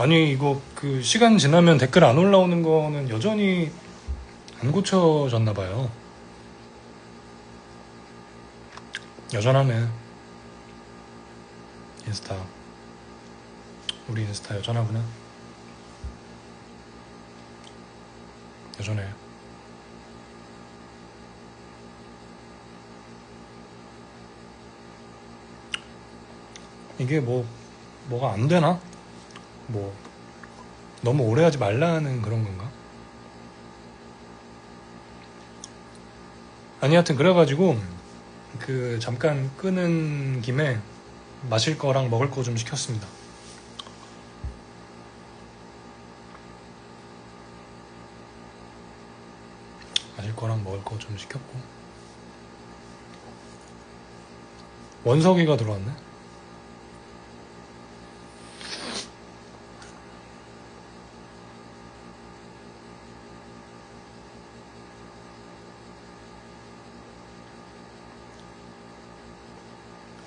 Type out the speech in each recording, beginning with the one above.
아니 이거 그 시간 지나면 댓글 안 올라오는 거는 여전히 안 고쳐졌나 봐요. 여전하네. 인스타. 우리 인스타 여전하구나. 여전해. 이게 뭐가 안 되나? 뭐 너무 오래 하지 말라는 그런 건가? 아니 하여튼 그래가지고 그 잠깐 끄는 김에 마실 거랑 먹을 거 좀 시켰습니다. 마실 거랑 먹을 거 좀 시켰고. 원석이가 들어왔네.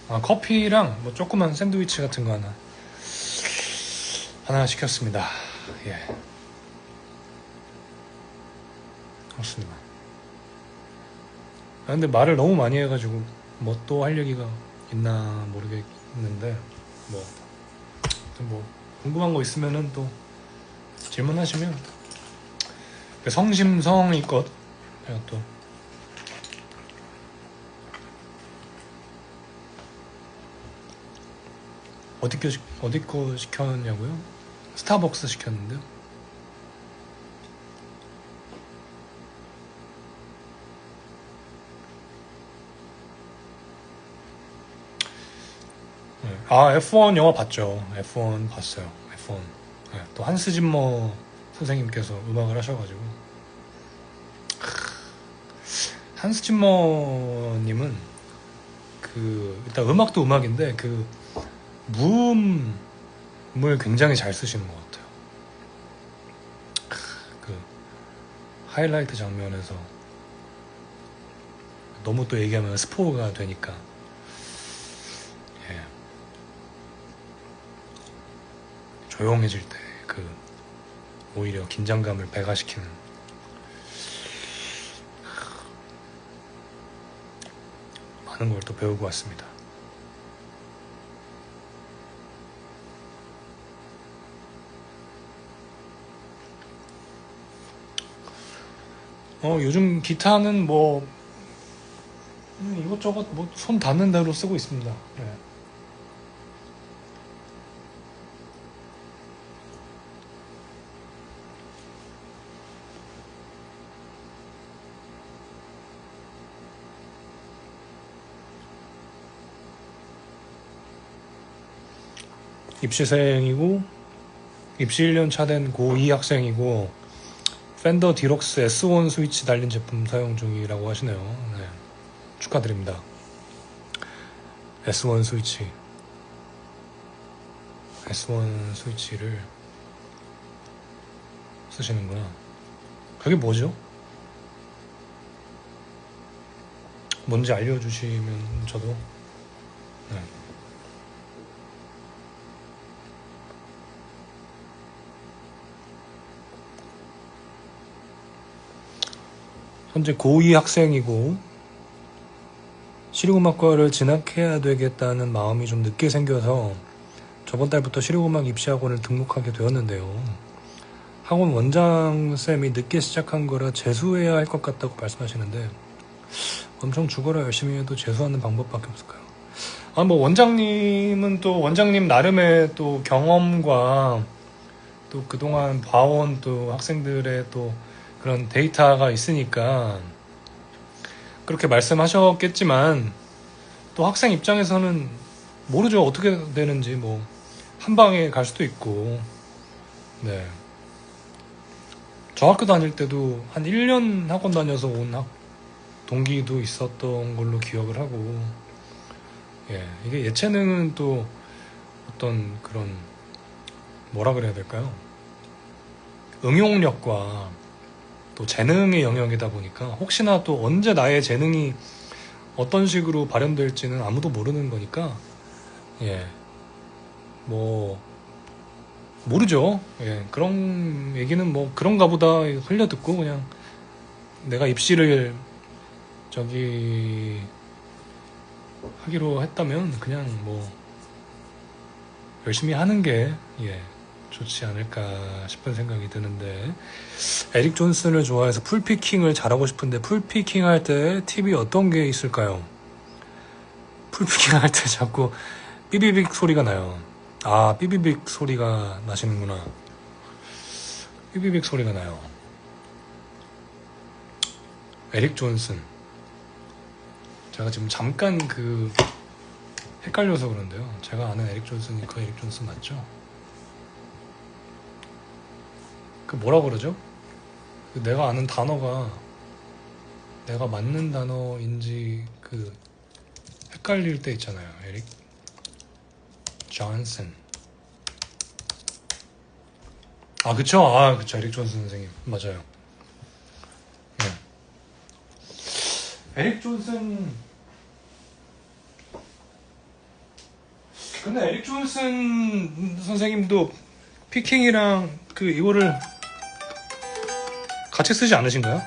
아, 커피랑 뭐 조그만 샌드위치 같은 거 하나 시켰습니다. 예, 그렇습니다. 아, 근데 말을 너무 많이 해가지고 뭐 또 할 얘기가 있나 모르겠는데 뭐 궁금한 거 있으면은 또 질문하시면. 성심성의껏 제가 또 어디 거 시켰냐고요? 스타벅스 시켰는데요. 네. 아, F1 영화 봤죠. F1 봤어요. F1. 네, 또 한스 짐머 선생님께서 음악을 하셔가지고. 한스 짐머님은 일단 음악도 음악인데 무음을 굉장히 잘 쓰시는 것 같아요. 그 하이라이트 장면에서 너무 또 얘기하면 스포가 되니까. 예. 조용해질 때 오히려 긴장감을 배가시키는 많은 걸 또 배우고 왔습니다. 요즘 기타는 이것저것 손 닿는 대로 쓰고 있습니다. 네. 입시생이고 입시 1년 차 된 고2 학생이고 팬더 디럭스 S1 스위치 달린 제품 사용 중이라고 하시네요. 네. 축하드립니다. S1 스위치를 쓰시는구나. 그게 뭐죠? 뭔지 알려주시면 저도. 네. 현재 고2 학생이고 실용음악과를 진학해야 되겠다는 마음이 좀 늦게 생겨서 저번 달부터 실용음악 입시학원을 등록하게 되었는데요. 학원 원장쌤이 늦게 시작한 거라 재수해야 할 것 같다고 말씀하시는데 엄청 죽어라 열심히 해도 재수하는 방법밖에 없을까요? 원장님은 또 원장님 나름의 또 경험과 또 그동안 봐온 또 학생들의 또 그런 데이터가 있으니까 그렇게 말씀하셨겠지만 또 학생 입장에서는 모르죠. 어떻게 되는지 한 방에 갈 수도 있고. 네. 저 학교 다닐 때도 한 1년 학원 다녀서 온 동기도 있었던 걸로 기억을 하고. 예, 이게 예체능은 또 어떤 그런 뭐라 그래야 될까요? 응용력과 또 재능의 영역이다 보니까 혹시나 또 언제 나의 재능이 어떤 식으로 발현될지는 아무도 모르는 거니까. 예, 모르죠. 예, 그런 얘기는 뭐 그런가 보다 흘려 듣고 그냥 내가 입시를 저기 하기로 했다면 그냥 뭐 열심히 하는 게 예, 좋지 않을까 싶은 생각이 드는데, 에릭 존슨을 좋아해서 풀피킹을 잘하고 싶은데 풀피킹 할 때 팁이 어떤 게 있을까요? 풀피킹 할 때 자꾸 삐비빅 소리가 나요. 아, 삐비빅 소리가 나시는구나. 삐비빅 소리가 나요. 에릭 존슨. 제가 지금 잠깐 헷갈려서 그런데요. 제가 아는 에릭 존슨이 그 에릭 존슨 맞죠? 그 뭐라 그러죠? 내가 아는 단어가 내가 맞는 단어인지 헷갈릴 때 있잖아요. 에릭 존슨. 아, 그쵸? 아, 그쵸. 에릭 존슨 선생님. 맞아요. 네. 에릭 존슨. 근데 에릭 존슨 선생님도 피킹이랑 이거를 같이 쓰지 않으신가요?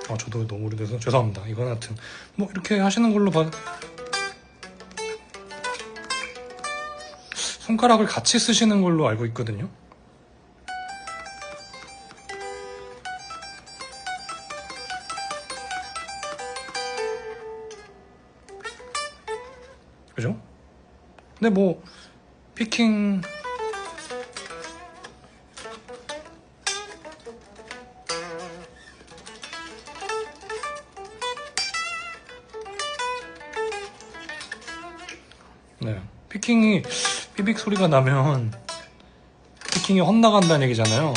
아, 저도 너무 오래돼서 죄송합니다. 이건 하여튼 뭐 이렇게 하시는 걸로 손가락을 같이 쓰시는 걸로 알고 있거든요. 그죠? 근데 뭐 피킹 네, 피킹이 삐빅 소리가 나면 피킹이 헛나간다는 얘기잖아요.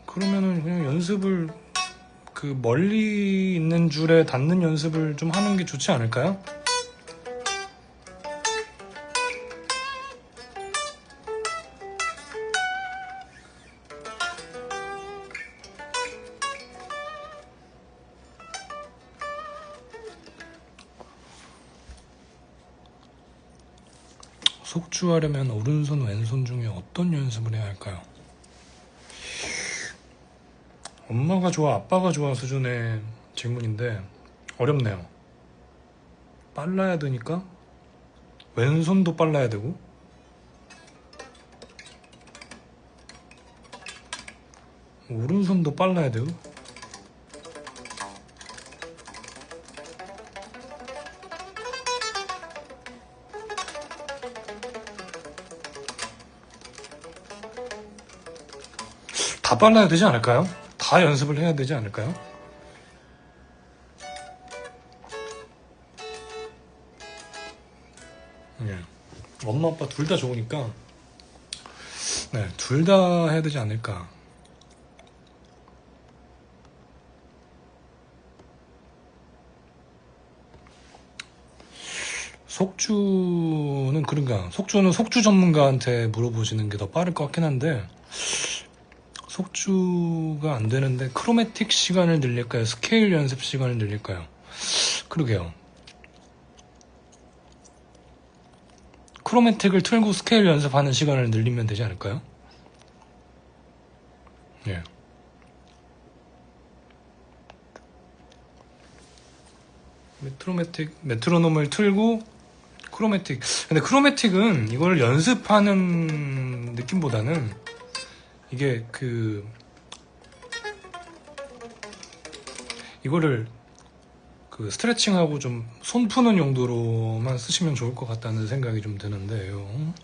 그러면은 그냥 연습을 멀리 있는 줄에 닿는 연습을 좀 하는 게 좋지 않을까요? 속주하려면 오른손 왼손 중에 어떤 연습을 해야 할까요? 엄마가 좋아 아빠가 좋아 수준의 질문인데 어렵네요. 빨라야 되니까 왼손도 빨라야 되고 오른손도 빨라야 되고 다 빨라야 되지 않을까요? 다 연습을 해야 되지 않을까요? 네. 엄마 아빠 둘 다 좋으니까 네, 둘 다 해야 되지 않을까. 속주는 속주 전문가한테 물어보시는 게 더 빠를 것 같긴 한데, 속주가 안 되는데 크로매틱 시간을 늘릴까요? 스케일 연습 시간을 늘릴까요? 그러게요. 크로매틱을 틀고 스케일 연습하는 시간을 늘리면 되지 않을까요? 예. 메트로놈을 틀고 크로매틱. 근데 크로매틱은 이걸 연습하는 느낌보다는 이게 이거를 스트레칭하고 좀 손 푸는 용도로만 쓰시면 좋을 것 같다는 생각이 좀 드는데요.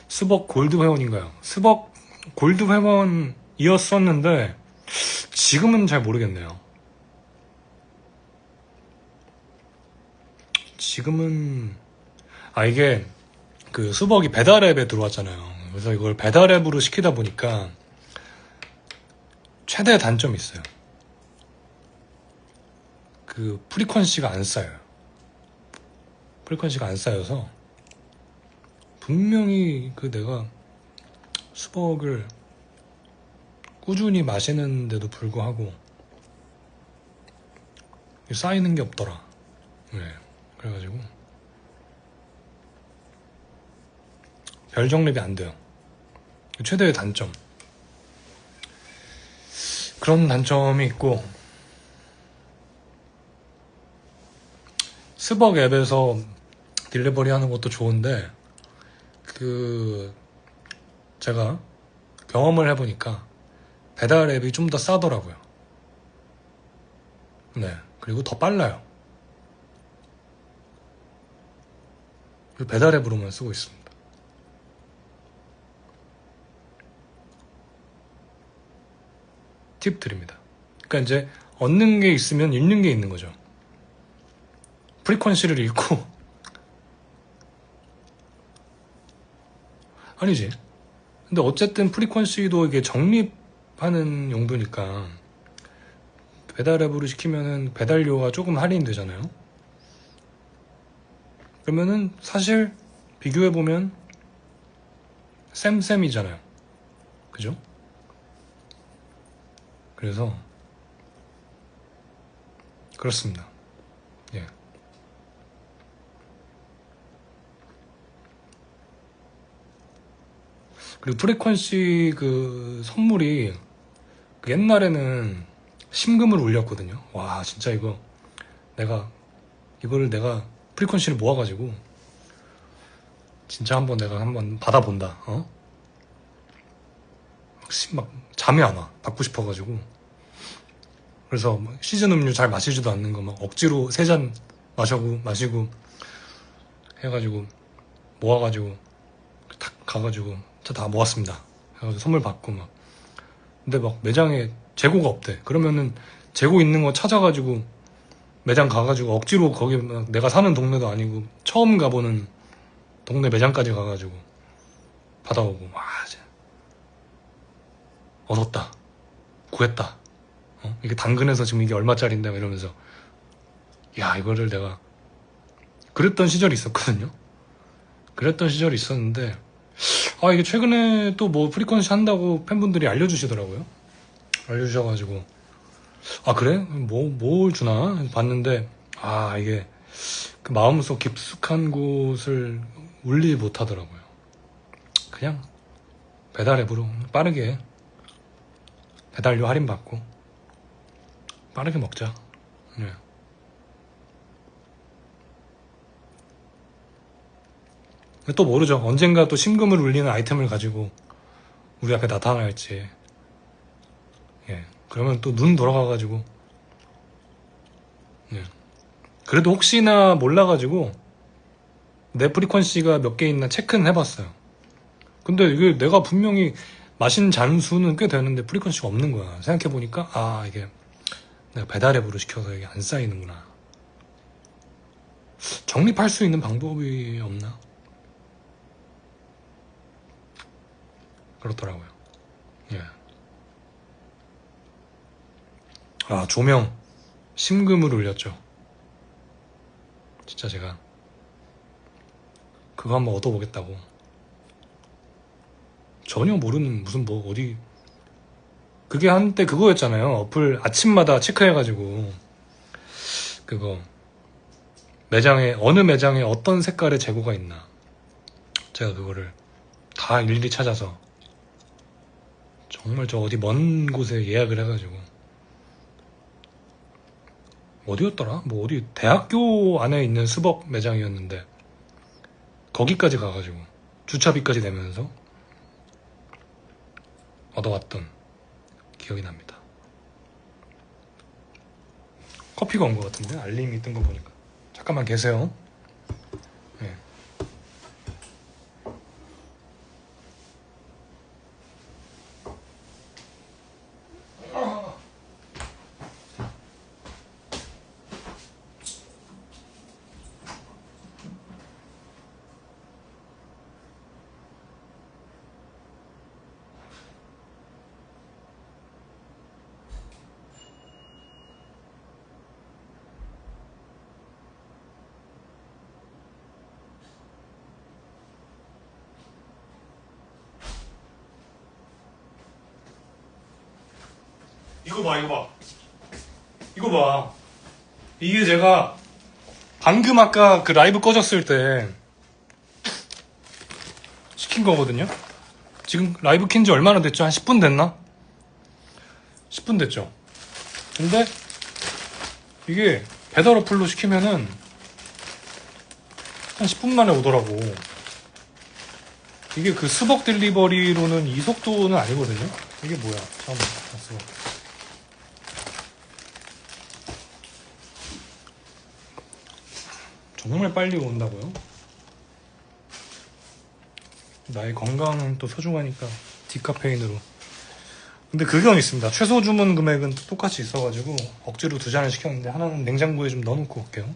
스벅 골드 회원인가요? 스벅 골드 회원이었었는데 지금은 잘 모르겠네요. 지금은 이게 스벅이 배달앱에 들어왔잖아요. 그래서 이걸 배달앱으로 시키다 보니까 최대 단점이 있어요. 프리퀀시가 안 쌓여요. 프리퀀시가 안 쌓여서 분명히 내가 스벅을 꾸준히 마시는데도 불구하고 쌓이는 게 없더라. 네, 그래가지고 별 정립이 안 돼요. 최대의 단점. 그런 단점이 있고, 스벅 앱에서 딜리버리 하는 것도 좋은데, 제가 경험을 해보니까 배달 앱이 좀 더 싸더라고요. 네. 그리고 더 빨라요. 배달 앱으로만 쓰고 있습니다. 팁 드립니다. 그러니까 이제 얻는 게 있으면 잃는 게 있는 거죠. 프리퀀시를 잃고 아니지. 근데 어쨌든 프리퀀시도 이게 적립하는 용도니까 배달 앱으로 시키면은 배달료가 조금 할인되잖아요. 그러면은 사실 비교해보면 쌤쌤이잖아요. 그죠? 그래서 그렇습니다. 예. 그리고 프리퀀시 선물이 옛날에는 심금을 울렸거든요. 와 진짜 이거를 내가 프리퀀시를 모아가지고 진짜 내가 한번 받아본다. 막 잠이 안 와. 받고 싶어가지고. 그래서 시즌 음료 잘 마시지도 않는 거 막 억지로 3잔 마시고 해가지고 모아가지고 탁 가가지고 다 모았습니다. 해가지고 선물 받고 막. 근데 막 매장에 재고가 없대. 그러면은 재고 있는 거 찾아가지고 매장 가가지고 억지로 거기 내가 사는 동네도 아니고 처음 가보는 동네 매장까지 가가지고 받아오고 와 얻었다. 구했다. 이게 당근에서 지금 이게 얼마짜린데 이러면서 야 이거를 내가 그랬던 시절이 있었거든요. 그랬던 시절이 있었는데 이게 최근에 또 뭐 프리퀀시 한다고 팬분들이 알려주시더라고요. 알려주셔가지고 그래? 뭘 주나? 봤는데 이게 그 마음속 깊숙한 곳을 울리지 못하더라고요. 그냥 배달 앱으로 빠르게 배달료 할인받고 빠르게 먹자. 네. 또 모르죠. 언젠가 또 심금을 울리는 아이템을 가지고 우리 앞에 나타날지. 예. 그러면 또 눈 돌아가가지고. 예. 그래도 혹시나 몰라가지고 내 프리퀀시가 몇 개 있나 체크는 해봤어요. 근데 이게 내가 분명히 마신 잔수는 꽤 되는데 프리퀀시가 없는 거야. 생각해보니까 이게 내가 배달 앱으로 시켜서 이게 안 쌓이는구나. 적립할 수 있는 방법이 없나? 그렇더라고요. 예. 조명. 심금을 울렸죠. 진짜 제가 그거 한번 얻어보겠다고. 전혀 모르는 무슨 어디 그게 한때 그거였잖아요. 어플 아침마다 체크해가지고 그거 어느 매장에 어떤 색깔의 재고가 있나 제가 그거를 다 일일이 찾아서 정말 저 어디 먼 곳에 예약을 해가지고 어디였더라? 어디 대학교 안에 있는 스벅 매장이었는데 거기까지 가가지고 주차비까지 내면서 얻어왔던 기억이 납니다. 커피가 온 것 같은데 알림이 뜬 거 보니까. 잠깐만 계세요. 네. 이거 봐, 이거 봐. 이거 봐. 이게 제가 방금 아까 그 라이브 꺼졌을 때 시킨 거거든요. 지금 라이브 킨 지 얼마나 됐죠? 한 10분 됐나? 10분 됐죠. 근데 이게 배달 어플로 시키면은 한 10분 만에 오더라고. 이게 그 스벅 딜리버리로는 이 속도는 아니거든요. 이게 뭐야? 잠깐만. 스벅. 정말 빨리 온다고요? 나의 건강은 또 소중하니까 디카페인으로. 근데 그게 있습니다. 최소 주문 금액은 똑같이 있어가지고 억지로 2잔을 시켰는데 하나는 냉장고에 좀 넣어놓고 올게요.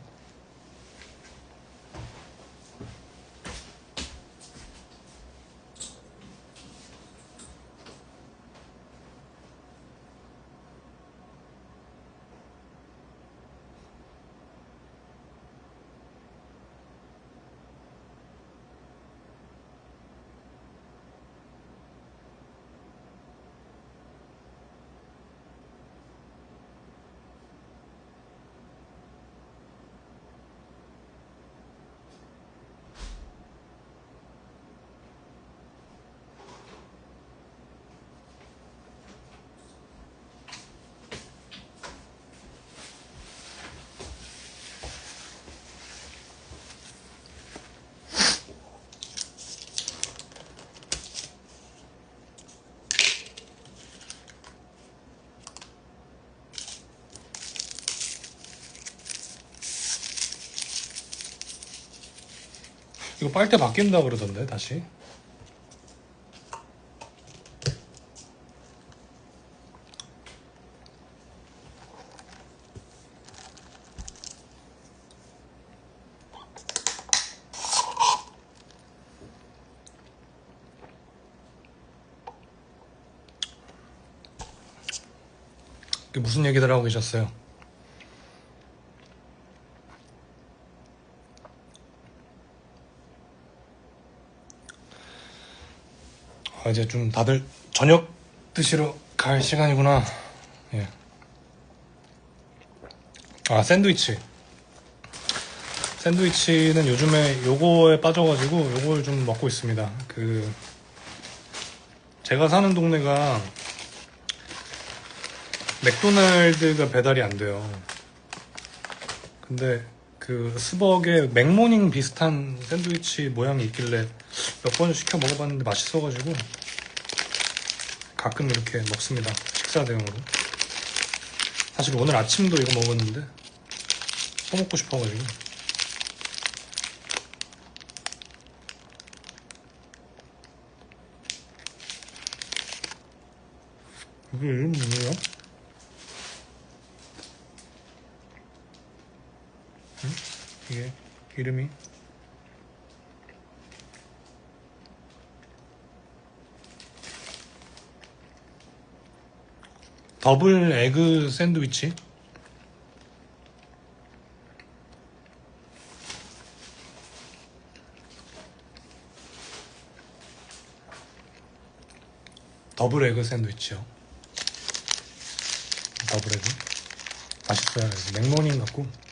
이거 빨대 바뀐다 그러던데 다시. 무슨 얘기들 하고 계셨어요? 이제 좀 다들 저녁 드시러 갈 시간이구나. 예. 샌드위치. 샌드위치는 요즘에 요거에 빠져가지고 요걸 좀 먹고 있습니다. 제가 사는 동네가 맥도날드가 배달이 안 돼요. 근데 스벅에 맥모닝 비슷한 샌드위치 모양이 있길래 몇 번 시켜 먹어봤는데 맛있어가지고 가끔 이렇게 먹습니다. 식사 대용으로. 사실 오늘 아침도 이거 먹었는데 또 먹고 싶어가지고. 이게 이름이 뭐예요? 응? 이게 이름이 더블 에그 샌드위치. 더블 에그 샌드위치요. 더블 에그 맛있어요. 맥모닝 같고.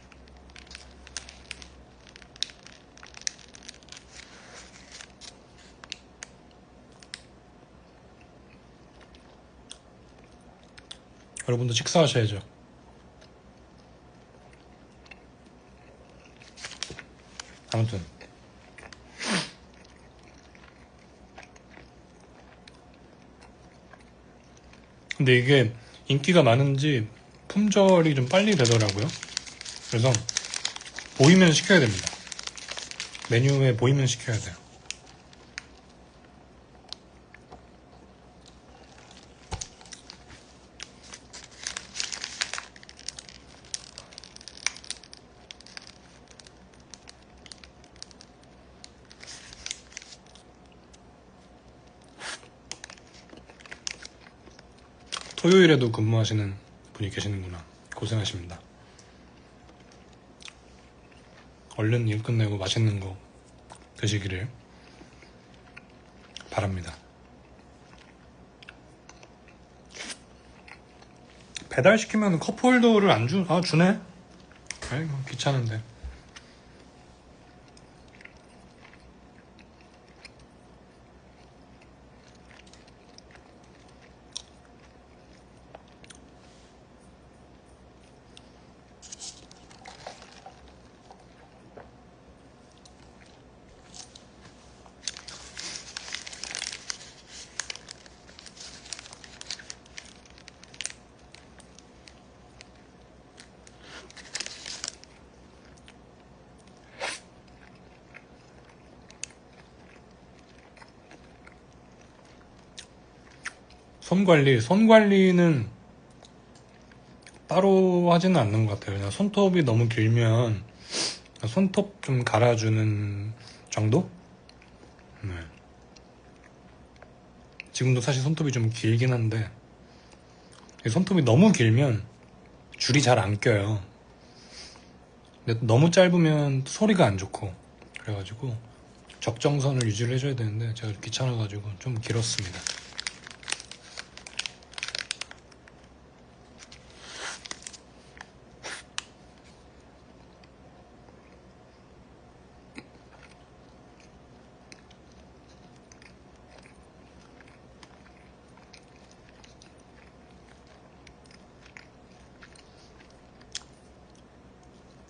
여러분도 식사하셔야죠. 아무튼 근데 이게 인기가 많은지 품절이 좀 빨리 되더라고요. 그래서 보이면 시켜야 됩니다. 메뉴에 보이면 시켜야 돼요. 토요일에도 근무하시는 분이 계시는구나. 고생하십니다. 얼른 일 끝내고 맛있는 거 드시기를 바랍니다. 배달시키면 컵홀더를 안 주네? 아이고, 귀찮은데. 손 관리는 따로 하지는 않는 것 같아요. 그냥 손톱이 너무 길면 손톱 좀 갈아주는 정도? 네. 지금도 사실 손톱이 좀 길긴 한데 손톱이 너무 길면 줄이 잘 안 껴요. 근데 너무 짧으면 소리가 안 좋고 그래가지고 적정선을 유지를 해줘야 되는데 제가 귀찮아가지고 좀 길었습니다.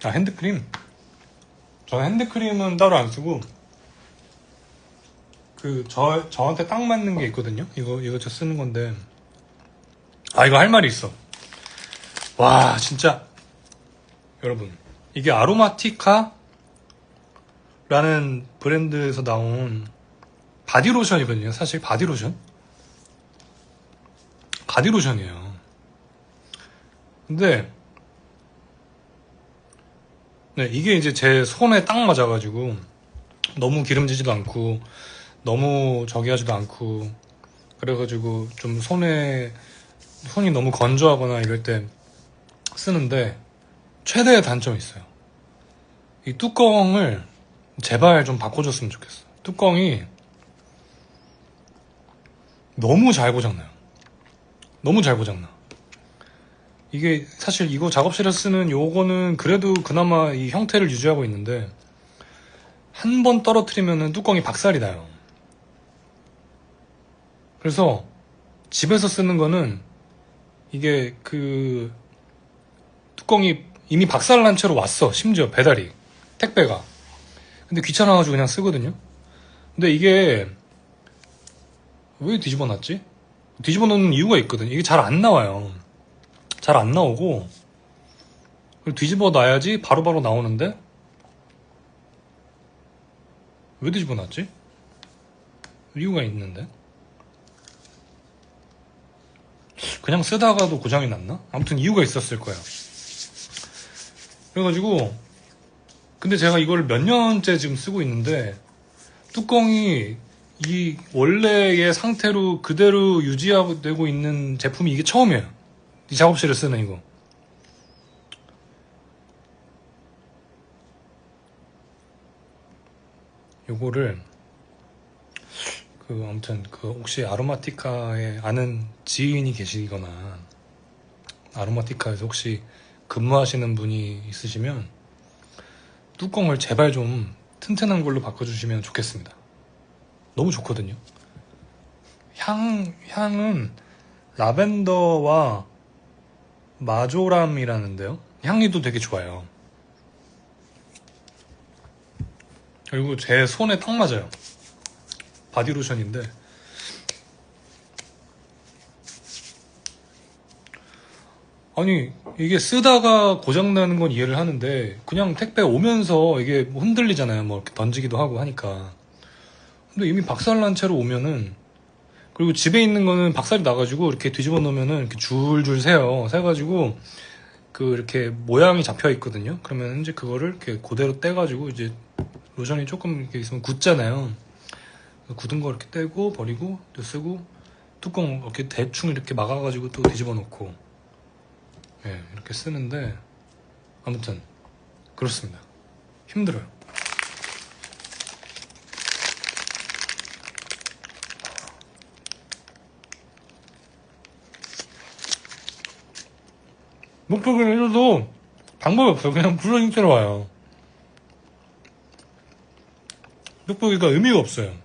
핸드크림? 저는 핸드크림은 따로 안 쓰고 저한테 딱 맞는 게 있거든요. 이거 저 쓰는 건데 이거 할 말이 있어. 와 진짜 여러분 이게 아로마티카라는 브랜드에서 나온 바디로션이거든요. 사실 바디로션이에요. 근데 네, 이게 이제 제 손에 딱 맞아가지고 너무 기름지지도 않고 너무 저기 하지도 않고 그래가지고 좀 손이 너무 건조하거나 이럴 때 쓰는데 최대의 단점이 있어요. 이 뚜껑을 제발 좀 바꿔줬으면 좋겠어요. 뚜껑이 너무 잘 고장나요. 너무 잘 고장나. 이게 사실 이거 작업실에서 쓰는 요거는 그래도 그나마 이 형태를 유지하고 있는데 한 번 떨어뜨리면 뚜껑이 박살이 나요. 그래서 집에서 쓰는 거는 이게 그 뚜껑이 이미 박살난 채로 왔어. 심지어 배달이 택배가. 근데 귀찮아가지고 그냥 쓰거든요. 근데 이게 왜 뒤집어 놨지? 뒤집어 놓는 이유가 있거든요. 이게 잘 안 나와요. 잘 안 나오고 뒤집어 놔야지 바로바로 나오는데 왜 뒤집어 놨지? 이유가 있는데 그냥 쓰다가도 고장이 났나? 아무튼 이유가 있었을 거야. 그래가지고 근데 제가 이걸 몇 년째 지금 쓰고 있는데 뚜껑이 이 원래의 상태로 그대로 유지되고 있는 제품이 이게 처음이에요. 이 작업실에 쓰는 이거. 요거를 아무튼 혹시 아로마티카에 아는 지인이 계시거나 아로마티카에서 혹시 근무하시는 분이 있으시면 뚜껑을 제발 좀 튼튼한 걸로 바꿔주시면 좋겠습니다. 너무 좋거든요. 향은 라벤더와 마조람이라는데요. 향기도 되게 좋아요. 그리고 제 손에 딱 맞아요. 바디로션인데 아니 이게 쓰다가 고장나는 건 이해를 하는데 그냥 택배 오면서 이게 뭐 흔들리잖아요. 뭐 이렇게 던지기도 하고 하니까. 근데 이미 박살난 채로 오면은 그리고 집에 있는 거는 박살이 나가지고 이렇게 뒤집어 놓으면은 이렇게 줄줄 새요. 새가지고 이렇게 모양이 잡혀 있거든요. 그러면 이제 그거를 이렇게 그대로 떼가지고 이제 로션이 조금 이렇게 있으면 굳잖아요. 굳은 거 이렇게 떼고 버리고 또 쓰고 뚜껑 이렇게 대충 이렇게 막아가지고 또 뒤집어 놓고 이렇게 쓰는데 아무튼 그렇습니다. 힘들어요. 목표기를 해줘도 방법이 없어요. 그냥 불러 인체로 와요. 목표기가 의미가 없어요.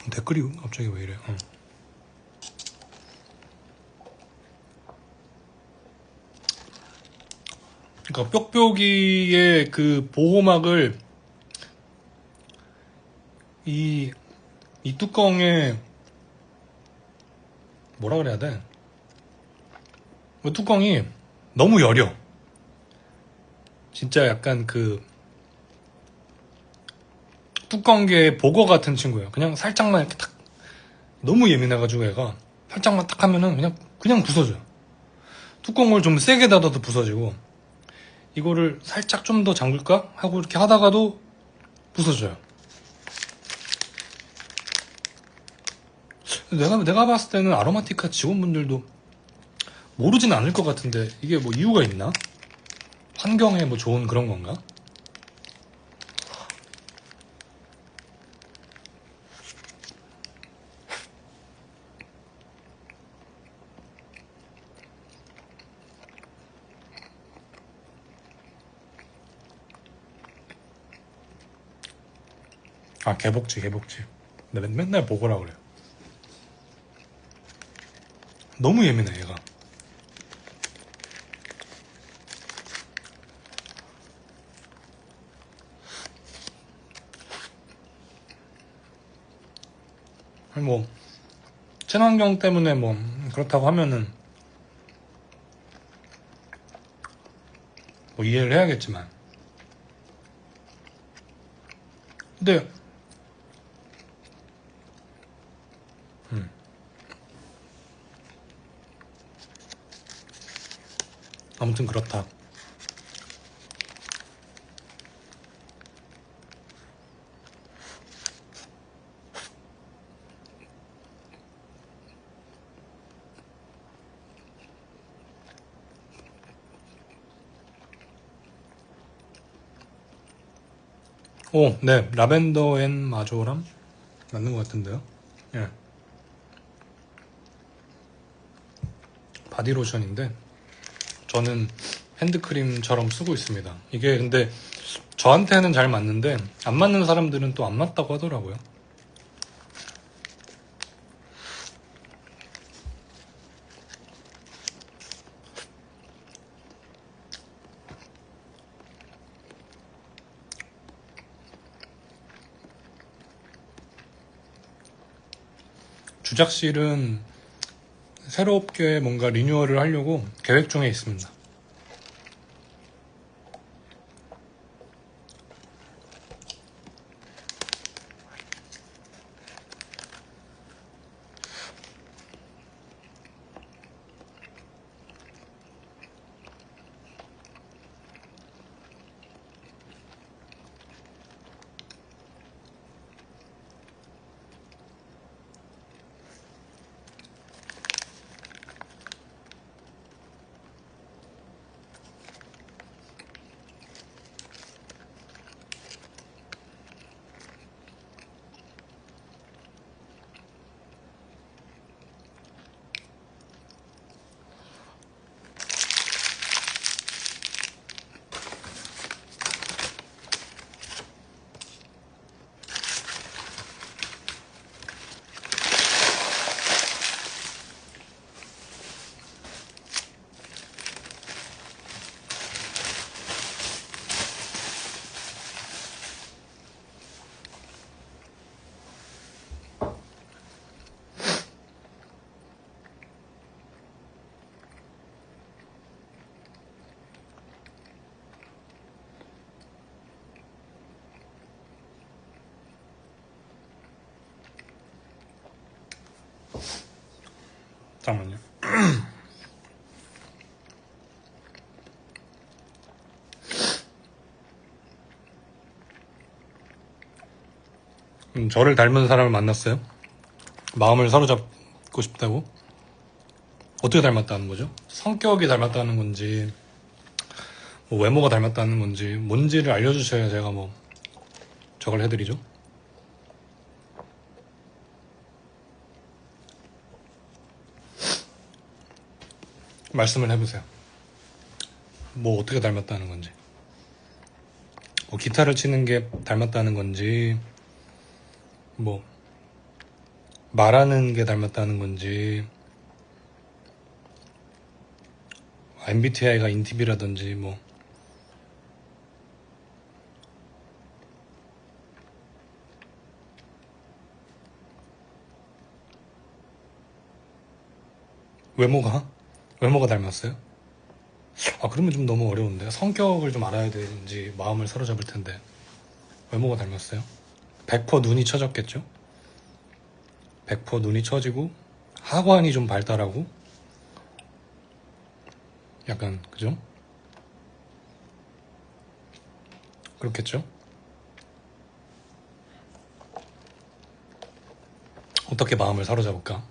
댓글이 갑자기 왜 이래? 그러니까 뾱뾱이의 그 보호막을 이 뚜껑에 뭐라 그래야 돼? 이 뚜껑이 너무 여려. 진짜 약간 그 뚜껑계의 보거 같은 친구예요. 그냥 살짝만 이렇게 탁, 너무 예민해가지고 얘가 살짝만 탁 하면은 그냥 부서져요. 뚜껑을 좀 세게 닫아도 부서지고, 이거를 살짝 좀 더 잠글까 하고 이렇게 하다가도 부서져요. 내가 봤을 때는 아로마티카 직원분들도 모르진 않을 것 같은데, 이게 뭐 이유가 있나? 환경에 뭐 좋은 그런 건가? 아, 개복치. 내가 맨날 보거라 그래요. 너무 예민해, 얘가. 아니, 뭐, 친환경 때문에 뭐, 그렇다고 하면은, 뭐, 이해를 해야겠지만. 근데, 아무튼 그렇다. 오, 네. 라벤더 앤 마조람? 맞는 것 같은데요? 예. 바디로션인데, 저는 핸드크림처럼 쓰고 있습니다. 이게 근데 저한테는 잘 맞는데, 안 맞는 사람들은 또 안 맞다고 하더라고요. 주작실은 새롭게 뭔가 리뉴얼을 하려고 계획 중에 있습니다. 잠깐만요. 저를 닮은 사람을 만났어요. 마음을 사로잡고 싶다고. 어떻게 닮았다는 거죠? 성격이 닮았다는 건지 뭐 외모가 닮았다는 건지 뭔지를 알려주셔야 제가 뭐 저걸 해드리죠. 말씀을 해보세요. 뭐 어떻게 닮았다는 건지, 뭐 기타를 치는 게 닮았다는 건지, 뭐 말하는 게 닮았다는 건지, MBTI가 인팁이라든지 뭐 외모가 닮았어요? 아, 그러면 좀 너무 어려운데. 성격을 좀 알아야 되는지 마음을 사로잡을 텐데. 외모가 닮았어요? 100% 눈이 처졌겠죠? 100% 눈이 처지고 하관이 좀 발달하고 약간 그죠? 그렇겠죠? 어떻게 마음을 사로잡을까?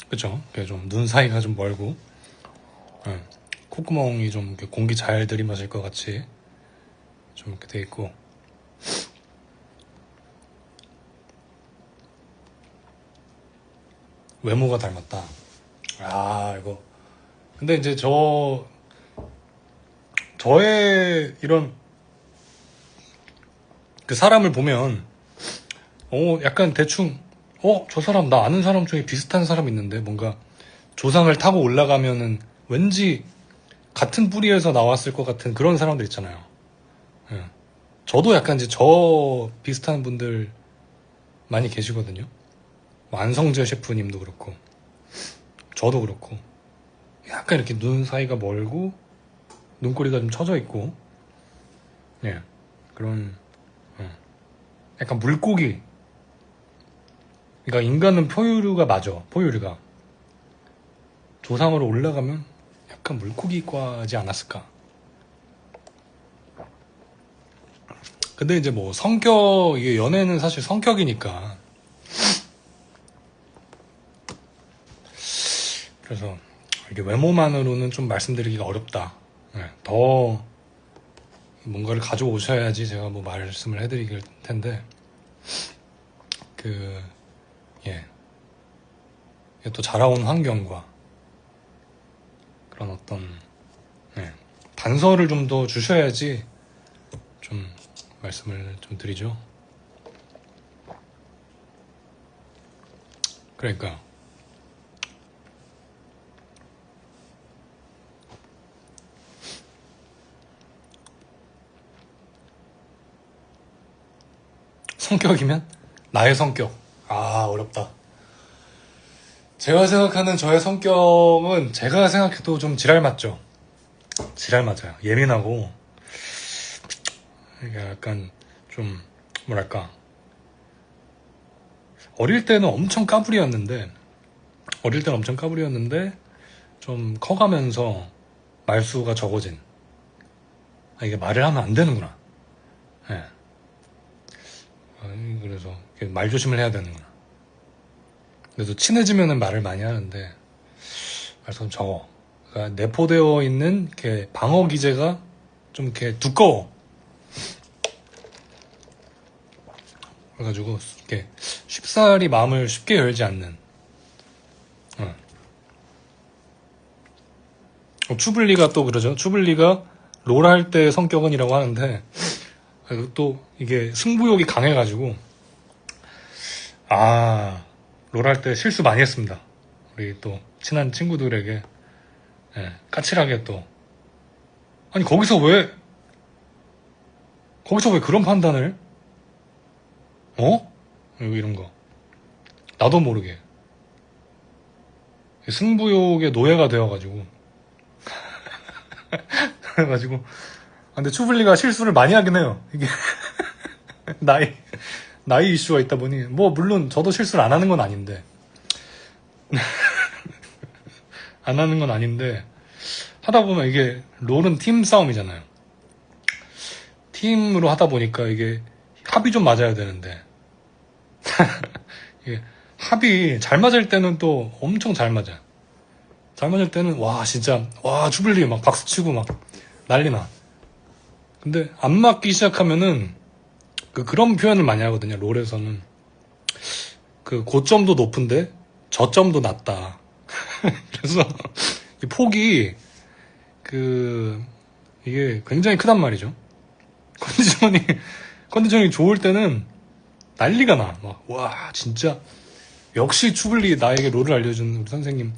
그쵸? 좀 눈 사이가 좀 멀고, 예, 콧구멍이 좀 이렇게 공기 잘 들이마실 것 같이 좀 이렇게 돼 있고. 외모가 닮았다. 아, 이거. 근데 이제 저의 이런 그 사람을 보면, 약간 대충, 저 사람, 나 아는 사람 중에 비슷한 사람 있는데, 뭔가 조상을 타고 올라가면은 왠지 같은 뿌리에서 나왔을 것 같은 그런 사람들 있잖아요. 예. 저도 약간 이제 저 비슷한 분들 많이 계시거든요. 뭐 안성재 셰프님도 그렇고, 저도 그렇고, 약간 이렇게 눈 사이가 멀고, 눈꼬리가 좀 처져 있고, 예. 그런, 약간 물고기. 그러니까 인간은 포유류가 맞아. 포유류가. 조상으로 올라가면 약간 물고기과지 않았을까. 근데 이제 뭐 성격, 이게 연애는 사실 성격이니까. 그래서 이게 외모만으로는 좀 말씀드리기가 어렵다. 더 뭔가를 가져오셔야지 제가 뭐 말씀을 해드릴 텐데, 예. 또 자라온 환경과 그런 어떤, 단서를 좀 더 주셔야지 좀 말씀을 좀 드리죠. 그러니까 성격이면 나의 성격. 아, 어렵다. 제가 생각하는 저의 성격은 제가 생각해도 좀 지랄 맞죠. 지랄 맞아요. 예민하고 이게 약간 좀 뭐랄까, 어릴 때는 엄청 까불이었는데 좀 커가면서 말수가 적어진. 이게 말을 하면 안 되는구나. 예. 그래서 말 조심을 해야 되는구나. 그래도 친해지면은 말을 많이 하는데 말수 좀 적어. 그러니까 내포되어 있는 이렇게 방어 기제가 좀 이렇게 두꺼워. 그래가지고 이렇게 쉽사리 마음을 쉽게 열지 않는. 추블리가 또 그러죠. 추블리가 롤 할 때 성격은이라고 하는데, 또 이게 승부욕이 강해가지고, 롤 할 때 실수 많이 했습니다. 우리 또 친한 친구들에게 까칠하게 또, 아니 거기서 왜 그런 판단을, 이런 거 나도 모르게 승부욕의 노예가 되어가지고 그래가지고. 근데 추블리가 실수를 많이 하긴 해요. 이게 나이 이슈가 있다 보니, 뭐 물론 저도 실수를 안 하는 건 아닌데 하다 보면 이게 롤은 팀 싸움이잖아요. 팀으로 하다 보니까 이게 합이 좀 맞아야 되는데 이게 합이 잘 맞을 때는 또 엄청 잘 맞아. 잘 맞을 때는 와 진짜 와 주블리 막 박수치고 막 난리나. 근데 안 맞기 시작하면은 그런 표현을 많이 하거든요. 롤에서는 그 고점도 높은데 저점도 낮다. 그래서 이 폭이 이게 굉장히 크단 말이죠. 컨디션이 컨디션이 좋을 때는 난리가 나. 막 와 진짜 역시 추블리 나에게 롤을 알려준 우리 선생님.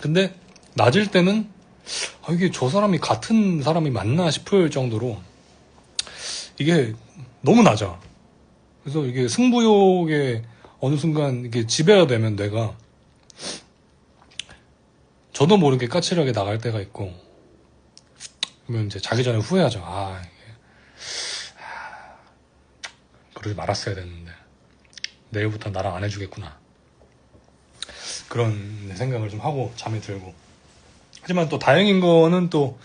근데 낮을 때는 이게 저 사람이 같은 사람이 맞나 싶을 정도로 이게 너무 낮아. 그래서 이게 승부욕에 어느 순간 이게 지배가 되면 내가 저도 모르게 까칠하게 나갈 때가 있고 그러면 이제 자기 전에 후회하죠. 그러지 말았어야 됐는데 내일부터 나랑 안 해주겠구나. 그런 생각을 좀 하고 잠이 들고. 하지만 또 다행인 거는 또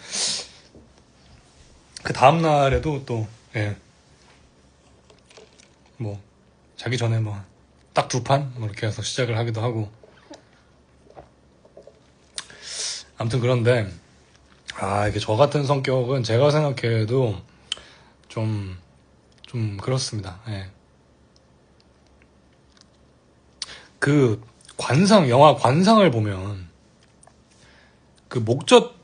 그 다음날에도 또 뭐 자기 전에 뭐 딱 2판 뭐 이렇게 해서 시작을 하기도 하고. 아무튼 그런데 이게 저 같은 성격은 제가 생각해도 좀 그렇습니다. 그 영화 관상을 보면 그 목젖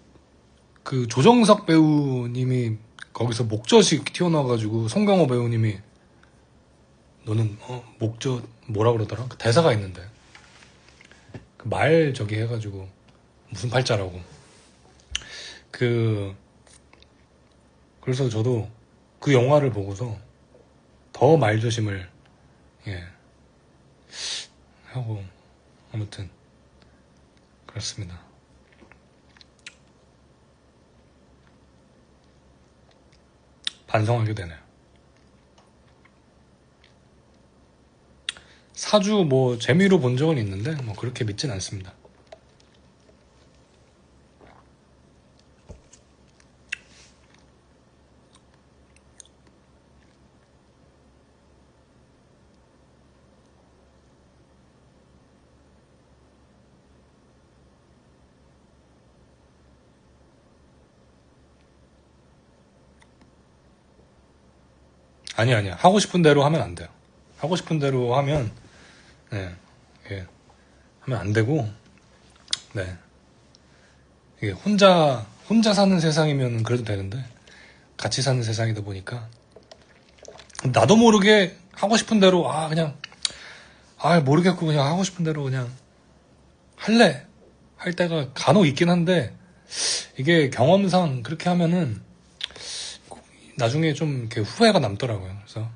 조정석 배우님이 거기서 목젖이 튀어나와가지고 송강호 배우님이 너는 목젖 뭐라 그러더라? 그 대사가 있는데 그 말 저기 해가지고 무슨 팔자라고 그래서 저도 그 영화를 보고서 더 말조심을 하고. 아무튼 그렇습니다. 반성하게 되네요. 사주 뭐 재미로 본 적은 있는데 뭐 그렇게 믿진 않습니다. 아니야. 하고 싶은 대로 하면 안 돼요. 하고 싶은 대로 하면 하면 안 되고. 이게 혼자 사는 세상이면 그래도 되는데 같이 사는 세상이다 보니까 나도 모르게 하고 싶은 대로 그냥 모르겠고 그냥 하고 싶은 대로 그냥 할래 할 때가 간혹 있긴 한데 이게 경험상 그렇게 하면은 나중에 좀 이렇게 후회가 남더라고요. 그래서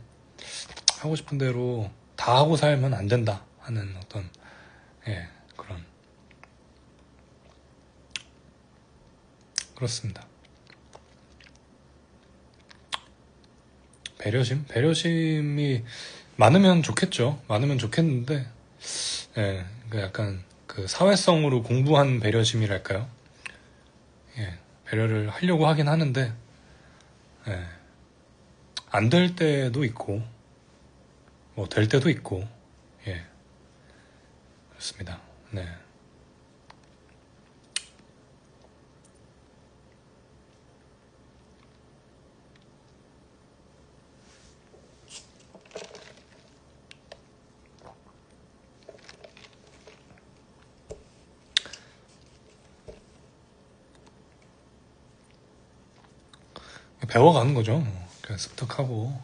하고 싶은 대로 다 하고 살면 안 된다 하는 어떤 그런 그렇습니다. 배려심이 많으면 좋겠죠. 많으면 좋겠는데 약간 그 사회성으로 공부한 배려심이랄까요? 배려를 하려고 하긴 하는데 안 될 때도 있고 뭐 될 때도 있고 그렇습니다. 배워가는 거죠. 그냥 습득하고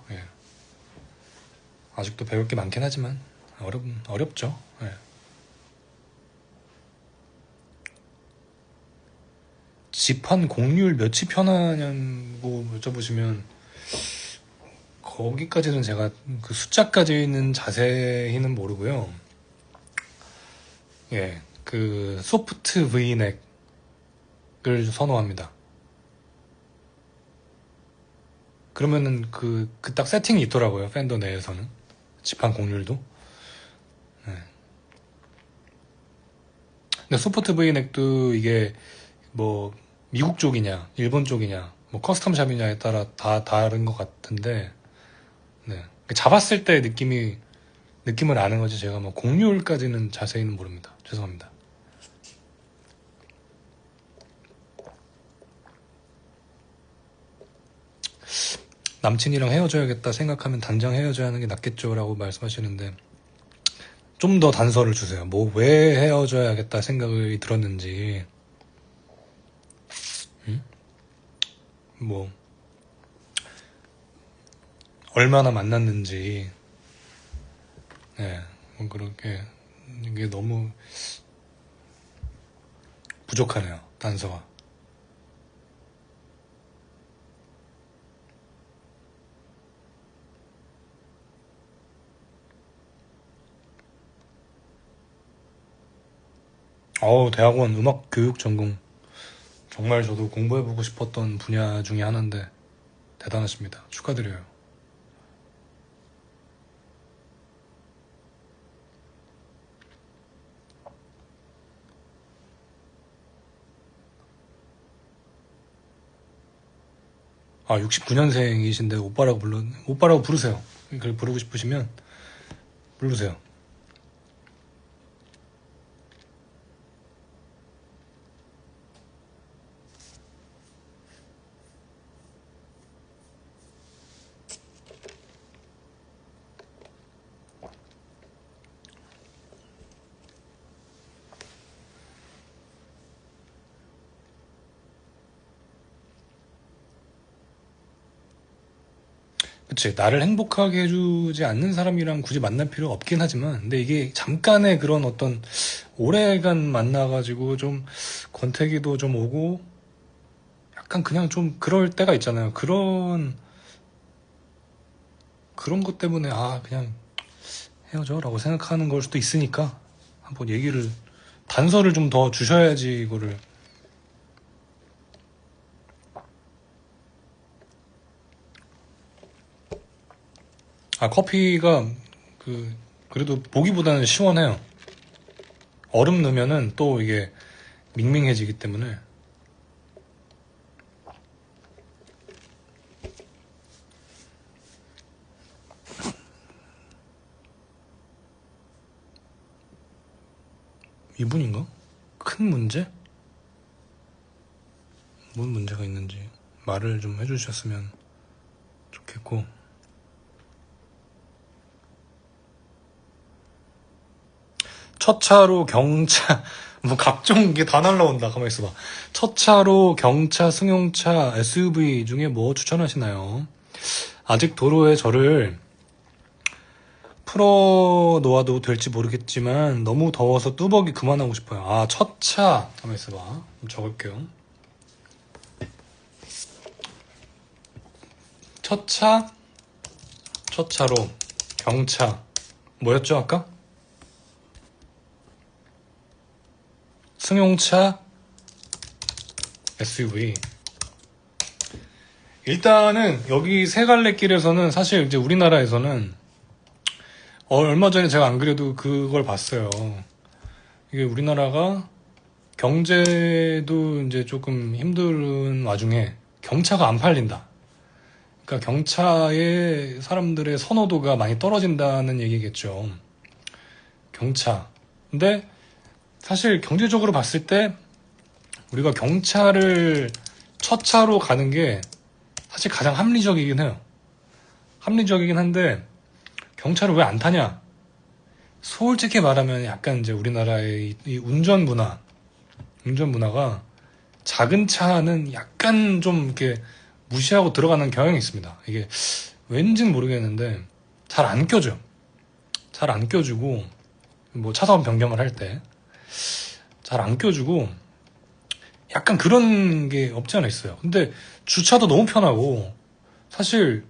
아직도 배울 게 많긴 하지만 어렵죠. 집한 공률 몇이 편하냐고 여쭤보시면 거기까지는 제가 그 숫자까지는 자세히는 모르고요. 그 소프트 V넥을 선호합니다. 그러면은 그 딱 세팅이 있더라고요. 팬더 내에서는 집한 공률도. 근데 소프트 V넥도 이게 뭐 미국 쪽이냐 일본 쪽이냐 뭐 커스텀 샵이냐에 따라 다 다른 것 같은데 네. 잡았을 때 느낌을 아는 거지 제가 뭐 공률까지는 자세히는 모릅니다. 죄송합니다. 남친이랑 헤어져야겠다 생각하면 당장 헤어져야 하는 게 낫겠죠 라고 말씀하시는데 좀 더 단서를 주세요. 뭐 왜 헤어져야겠다 생각이 들었는지 뭐 얼마나 만났는지 네, 뭐 그렇게 이게 너무 부족하네요. 단서가. 대학원 음악 교육 전공 정말 저도 공부해보고 싶었던 분야 중에 하나인데 대단하십니다. 축하드려요. 아 69년생이신데 오빠라고 부르세요. 그걸 부르고 싶으시면 부르세요. 그치, 나를 행복하게 해주지 않는 사람이랑 굳이 만날 필요가 없긴 하지만, 근데 이게 잠깐의 그런 어떤 오래간 만나가지고 좀 권태기도 좀 오고, 약간 그냥 좀 그럴 때가 있잖아요. 그런 것 때문에, 그냥 헤어져 라고 생각하는 걸 수도 있으니까, 한번 단서를 좀 더 주셔야지, 이거를. 커피가, 그래도 보기보다는 시원해요. 얼음 넣으면은 또 이게 밍밍해지기 때문에. 이분인가? 큰 문제? 뭔 문제가 있는지 말을 좀 해주셨으면 좋겠고. 첫 차로 경차, 뭐 각종 게 다 날라온다. 가만히 있어봐. 첫 차로 경차, 승용차, SUV 중에 뭐 추천하시나요? 아직 도로에 저를 풀어 놓아도 될지 모르겠지만 너무 더워서 뚜벅이 그만하고 싶어요. 첫 차. 가만히 있어봐. 좀 적을게요. 첫 차로 경차. 뭐였죠 아까? 승용차, SUV. 일단은 여기 세 갈래 길에서는 사실 이제 우리나라에서는 얼마 전에 제가 안 그래도 그걸 봤어요. 이게 우리나라가 경제도 이제 조금 힘든 와중에 경차가 안 팔린다. 그러니까 경차의 사람들의 선호도가 많이 떨어진다는 얘기겠죠. 경차. 근데 사실 경제적으로 봤을 때 우리가 경차를 첫 차로 가는 게 사실 가장 합리적이긴 해요. 합리적이긴 한데 경차를 왜 안 타냐? 솔직히 말하면 약간 이제 우리나라의 이 운전 문화가 작은 차는 약간 좀 이렇게 무시하고 들어가는 경향이 있습니다. 이게 왠지는 모르겠는데 잘 안 껴져. 잘 안 껴주고 뭐 차선 변경을 할 때 잘 안 껴주고 약간 그런 게 없지 않아 있어요. 근데 주차도 너무 편하고 사실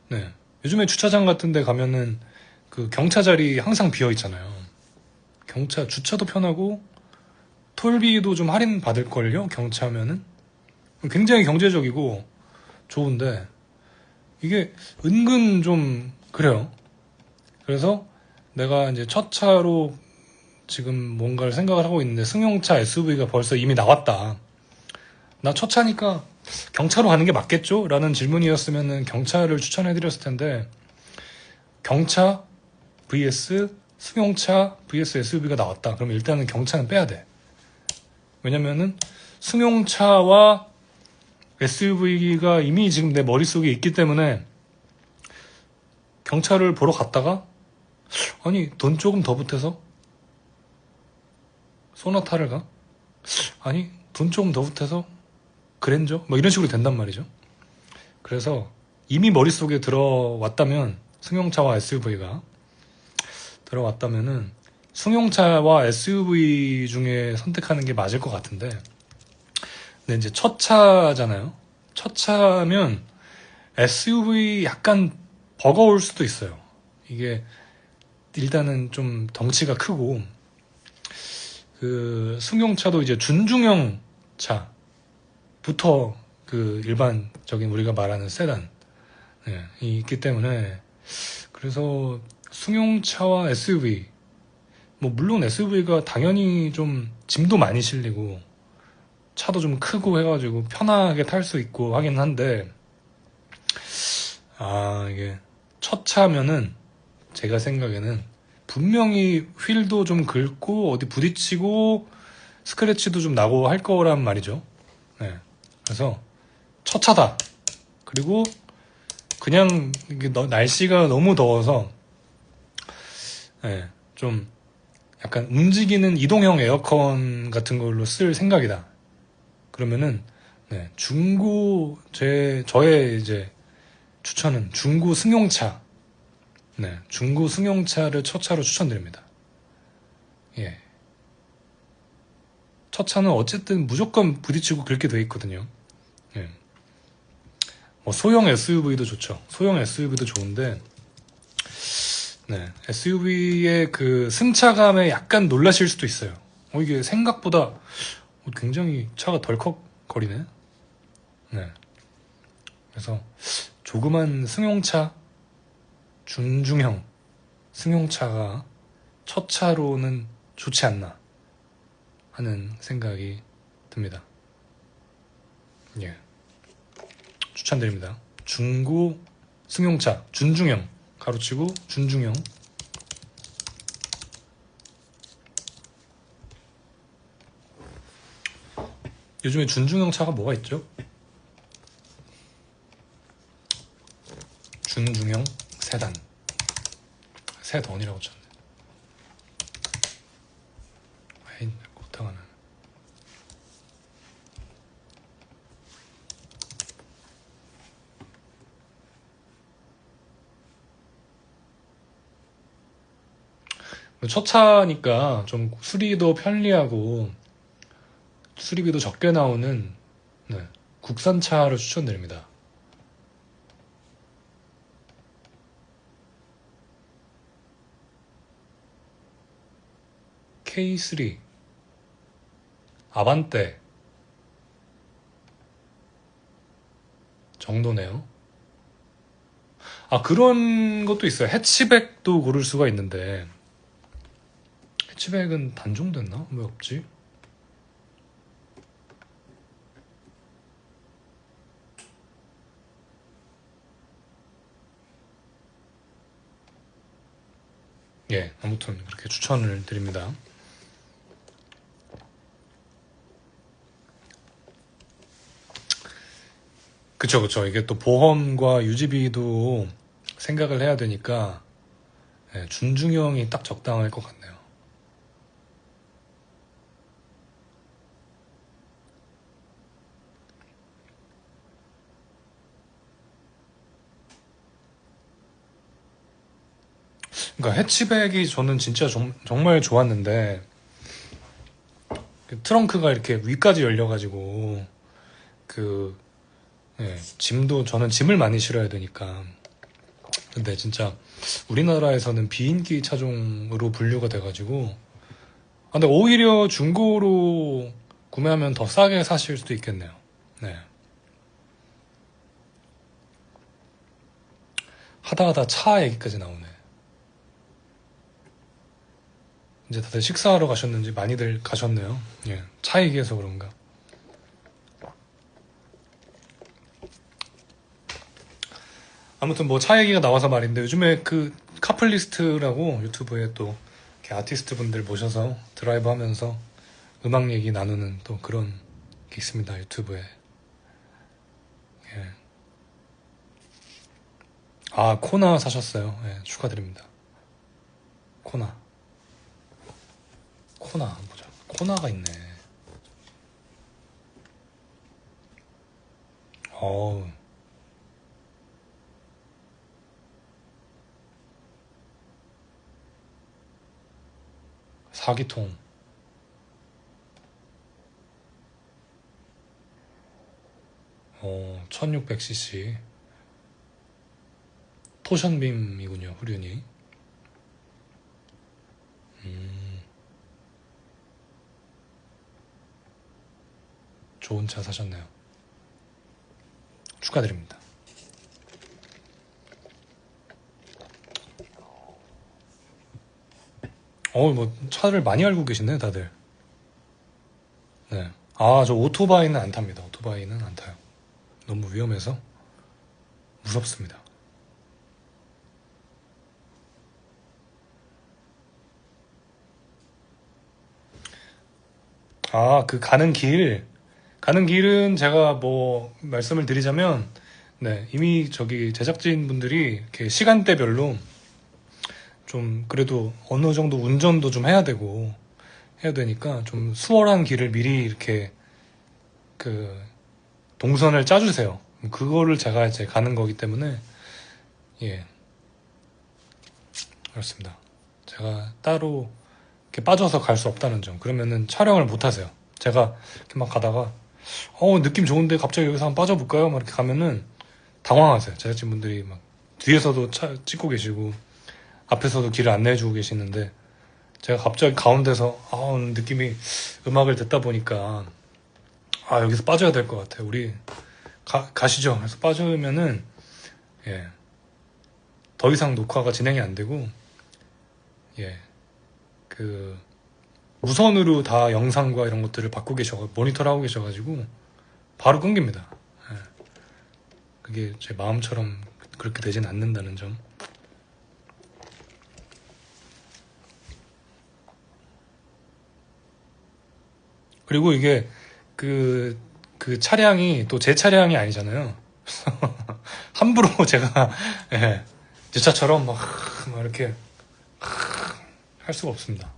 네, 요즘에 주차장 같은 데 가면은 그 경차 자리 항상 비어 있잖아요. 경차 주차도 편하고 톨비도 좀 할인 받을걸요? 경차면은 굉장히 경제적이고 좋은데 이게 은근 좀 그래요. 그래서 내가 이제 첫 차로 지금 뭔가를 생각을 하고 있는데 승용차 SUV가 벌써 이미 나왔다. 나 첫 차니까 경차로 가는 게 맞겠죠? 라는 질문이었으면 경차를 추천해드렸을 텐데 경차 vs 승용차 vs SUV가 나왔다. 그러면 일단은 경차는 빼야 돼. 왜냐면은 승용차와 SUV가 이미 지금 내 머릿속에 있기 때문에 경차를 보러 갔다가 아니 돈 조금 더 보태서 소나타를 가? 아니 돈 조금 더 보태서 그랜저? 뭐 이런 식으로 된단 말이죠. 그래서 이미 머릿속에 들어왔다면 승용차와 SUV가 들어왔다면은 승용차와 SUV 중에 선택하는 게 맞을 것 같은데 근데 이제 첫 차잖아요. 첫 차면 SUV 약간 버거울 수도 있어요. 이게 일단은 좀 덩치가 크고 그 승용차도 이제 준중형 차부터 그 일반적인 우리가 말하는 세단 이 있기 때문에 그래서 승용차와 SUV 뭐 물론 SUV가 당연히 좀 짐도 많이 실리고 차도 좀 크고 해가지고 편하게 탈 수 있고 하긴 한데 이게 첫 차면은 제가 생각에는 분명히 휠도 좀 긁고 어디 부딪히고 스크래치도 좀 나고 할 거란 말이죠. 네. 그래서 첫 차다. 그리고 그냥 이게 날씨가 너무 더워서 좀 약간 움직이는 이동형 에어컨 같은 걸로 쓸 생각이다. 그러면은 저의 이제 추천은 중고 승용차. 중고 승용차를 첫 차로 추천드립니다. 예. 첫 차는 어쨌든 무조건 부딪히고 그렇게 돼 있거든요. 예. 뭐 소형 SUV도 좋죠. 소형 SUV도 좋은데, SUV의 그 승차감에 약간 놀라실 수도 있어요. 이게 생각보다 굉장히 차가 덜컥거리네. 그래서 조그만 승용차, 준중형 승용차가 첫 차로는 좋지 않나 하는 생각이 듭니다. 예. 추천드립니다. 중고 승용차, 준중형, 가로치고 준중형. 요즘에 준중형 차가 뭐가 있죠? 준중형 세단. 세던이라고 쳤네. 에이, 고탕하네. 첫 차니까 좀 수리도 편리하고 수리비도 적게 나오는 국산차를 추천드립니다. K3 아반떼 정도네요. 그런 것도 있어요. 해치백도 고를 수가 있는데 해치백은 단종됐나? 왜 없지? 예, 아무튼 그렇게 추천을 드립니다. 그쵸. 이게 또 보험과 유지비도 생각을 해야 되니까 준중형이 딱 적당할 것 같네요. 그러니까 해치백이 저는 진짜 정말 좋았는데 그 트렁크가 이렇게 위까지 열려가지고 짐도 저는 짐을 많이 실어야 되니까 근데 진짜 우리나라에서는 비인기 차종으로 분류가 돼가지고 근데 오히려 중고로 구매하면 더 싸게 사실 수도 있겠네요. 하다 차 얘기까지 나오네. 이제 다들 식사하러 가셨는지 많이들 가셨네요. 차 얘기해서 그런가. 아무튼 뭐 차 얘기가 나와서 말인데 요즘에 그 카플리스트라고 유튜브에 또 이렇게 아티스트 분들 모셔서 드라이브 하면서 음악 얘기 나누는 또 그런 게 있습니다. 유튜브에. 예. 아, 코나 사셨어요. 예, 축하드립니다. 코나. 코나 보자. 코나가 있네. 어우, 4기통. 1600cc. 토션빔이군요, 후륜이. 음, 좋은 차 사셨네요. 축하드립니다. 뭐 차를 많이 알고 계시네, 다들. 네. 아, 저 오토바이는 안 탑니다. 오토바이는 안 타요. 너무 위험해서 무섭습니다. 아, 그 가는 길은 제가 뭐 말씀을 드리자면, 네, 이미 저기 제작진 분들이 이렇게 시간대별로 좀 그래도 어느 정도 운전도 좀 해야 되니까 좀 수월한 길을 미리 이렇게 그 동선을 짜주세요. 그거를 제가 이제 가는 거기 때문에, 예, 그렇습니다. 제가 따로 이렇게 빠져서 갈 수 없다는 점. 그러면은 촬영을 못 하세요. 제가 이렇게 막 가다가, 느낌 좋은데 갑자기 여기서 한번 빠져볼까요? 막 이렇게 가면은 당황하세요. 제작진분들이 막 뒤에서도 찍고 계시고, 앞에서도 길을 안내해주고 계시는데, 제가 갑자기 가운데서, 느낌이 음악을 듣다 보니까, 여기서 빠져야 될 것 같아요. 우리 가시죠. 그래서 빠지면은, 예, 더 이상 녹화가 진행이 안 되고, 예, 그, 무선으로 다 영상과 이런 것들을 받고 모니터를 하고 계셔가지고, 바로 끊깁니다. 예, 그게 제 마음처럼 그렇게 되진 않는다는 점. 그리고 이게, 그, 그 차량이 또 제 차량이 아니잖아요. 함부로 제가, 예, 제 차처럼 막 이렇게 할 수가 없습니다.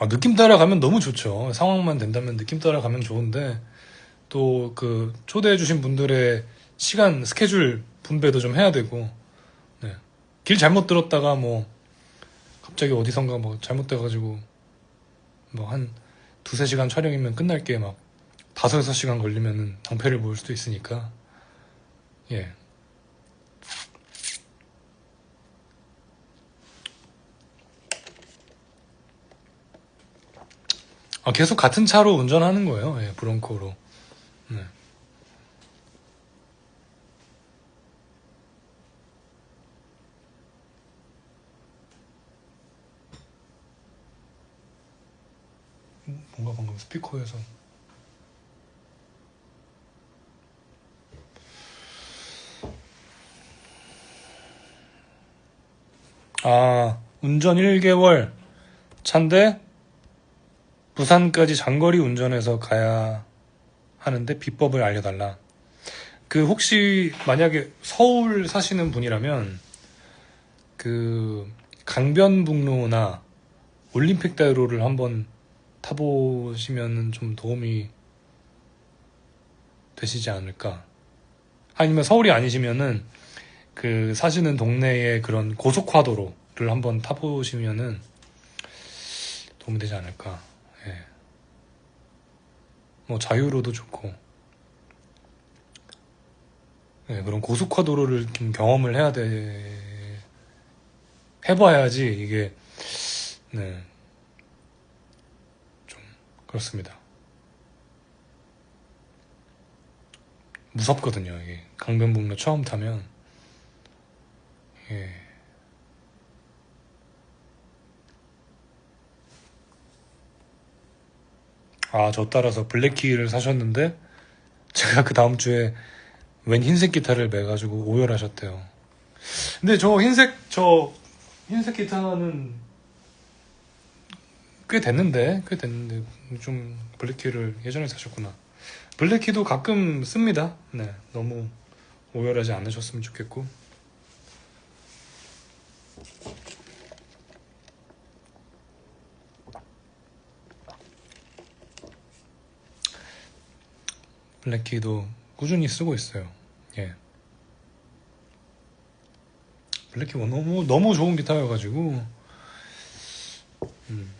예. 느낌 따라가면 너무 좋죠. 상황만 된다면 느낌 따라가면 좋은데, 또 그 초대해주신 분들의 시간, 스케줄 분배도 좀 해야 되고, 네. 길 잘못 들었다가 뭐, 갑자기 어디선가 뭐 잘못돼가지고, 뭐 한 두세 시간 촬영이면 끝날 게 막 다섯, 여섯 시간 걸리면은 낭패를 볼 수도 있으니까, 예. 계속 같은 차로 운전하는 거예요. 예, 브론코로. 네. 뭔가 방금 스피커에서. 운전 1개월 차인데 부산까지 장거리 운전해서 가야 하는데 비법을 알려달라. 그 혹시 만약에 서울 사시는 분이라면 그 강변북로나 올림픽대로를 한번 타보시면 좀 도움이 되시지 않을까. 아니면 서울이 아니시면은 그 사시는 동네의 그런 고속화도로를 한번 타보시면은 도움이 되지 않을까. 예. 뭐 자유로도 좋고, 예, 그런 고속화도로를 좀 경험을 해봐야지 이게, 네, 좀 그렇습니다. 무섭거든요. 이게 강변북로 처음 타면, 예, 아, 저 따라서 블랙키를 사셨는데 제가 그 다음 주에 웬 흰색 기타를 매가지고 오열하셨대요. 근데 저 흰색 기타는 꽤 됐는데 좀 블랙키를 예전에 사셨구나. 블랙키도 가끔 씁니다. 네, 너무 오열하지 않으셨으면 좋겠고. 블랙키도 꾸준히 쓰고 있어요. 예. 블랙키 너무 좋은 기타여가지고. 음.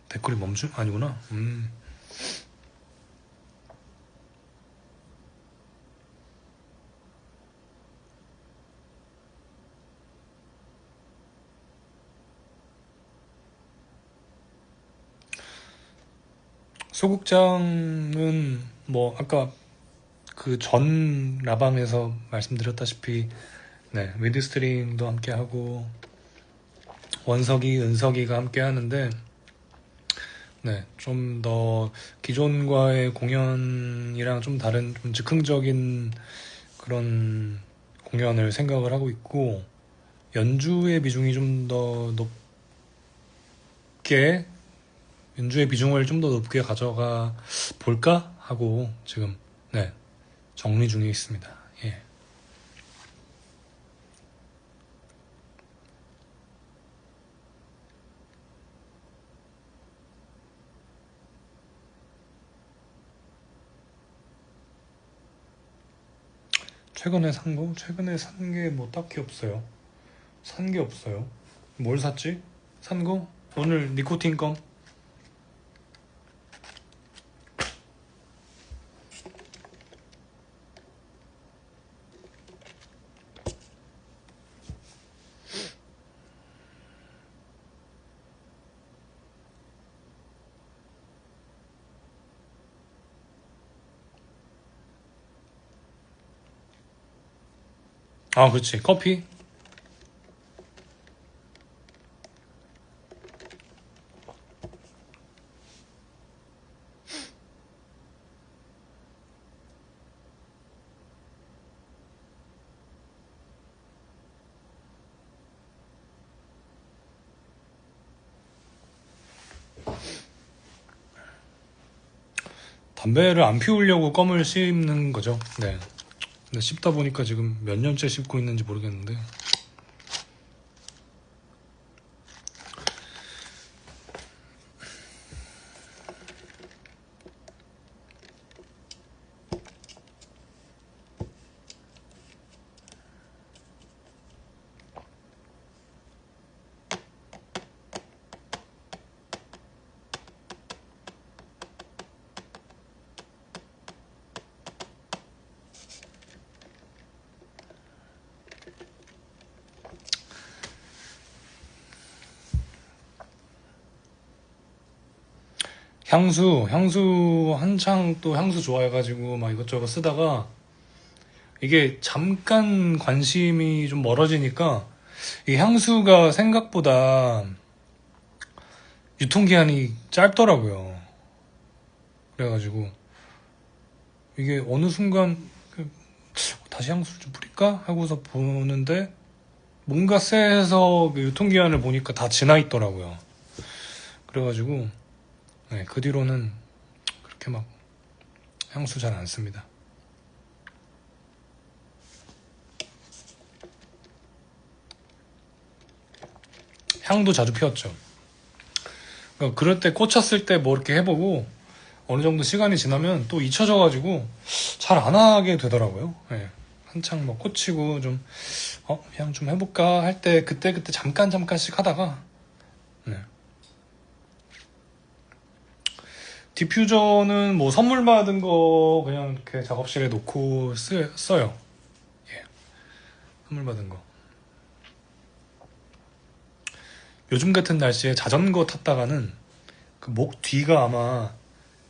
댓글이 멈춤? 아니구나. 소극장은 뭐 아까 그 전 라방에서 말씀드렸다시피 네, 미드스트링도 함께 하고 원석이, 은석이가 함께 하는데 네, 좀 더 기존과의 공연이랑 좀 다른 좀 즉흥적인 그런 공연을 생각을 하고 있고 연주의 비중이 좀 더 높게 연주의 비중을 좀 더 높게 가져가 볼까 하고 지금 네, 정리 중에 있습니다. 예. 최근에 산 거? 최근에 산 게 뭐 딱히 없어요. 산 게 없어요. 뭘 샀지? 산 거? 오늘 니코틴 껌? 아, 그렇지. 커피? 담배를 안 피우려고 껌을 씹는 거죠. 네. 근데 씹다 보니까 지금 몇 년째 씹고 있는지 모르겠는데. 향수 한창 또 향수 좋아해가지고 막 이것저것 쓰다가 이게 잠깐 관심이 좀 멀어지니까 이 향수가 생각보다 유통기한이 짧더라고요. 그래가지고 이게 어느 순간 다시 향수를 좀 뿌릴까 하고서 보는데 뭔가 쎄해서 그 유통기한을 보니까 다 지나 있더라고요. 그래가지고 네, 그 뒤로는 그렇게 막 향수 잘 안 씁니다. 향도 자주 피웠죠. 그러니까 그럴 때 꽂혔을 때 뭐 이렇게 해보고 어느 정도 시간이 지나면 또 잊혀져가지고 잘 안 하게 되더라고요. 네. 한창 뭐 꽂히고 좀 그냥 좀 해볼까 할 때 그때 잠깐씩 하다가 네. 디퓨저는 뭐 선물 받은 거 그냥 이렇게 작업실에 놓고 써요. 예. 선물 받은 거. 요즘 같은 날씨에 자전거 탔다가는 그 목 뒤가 아마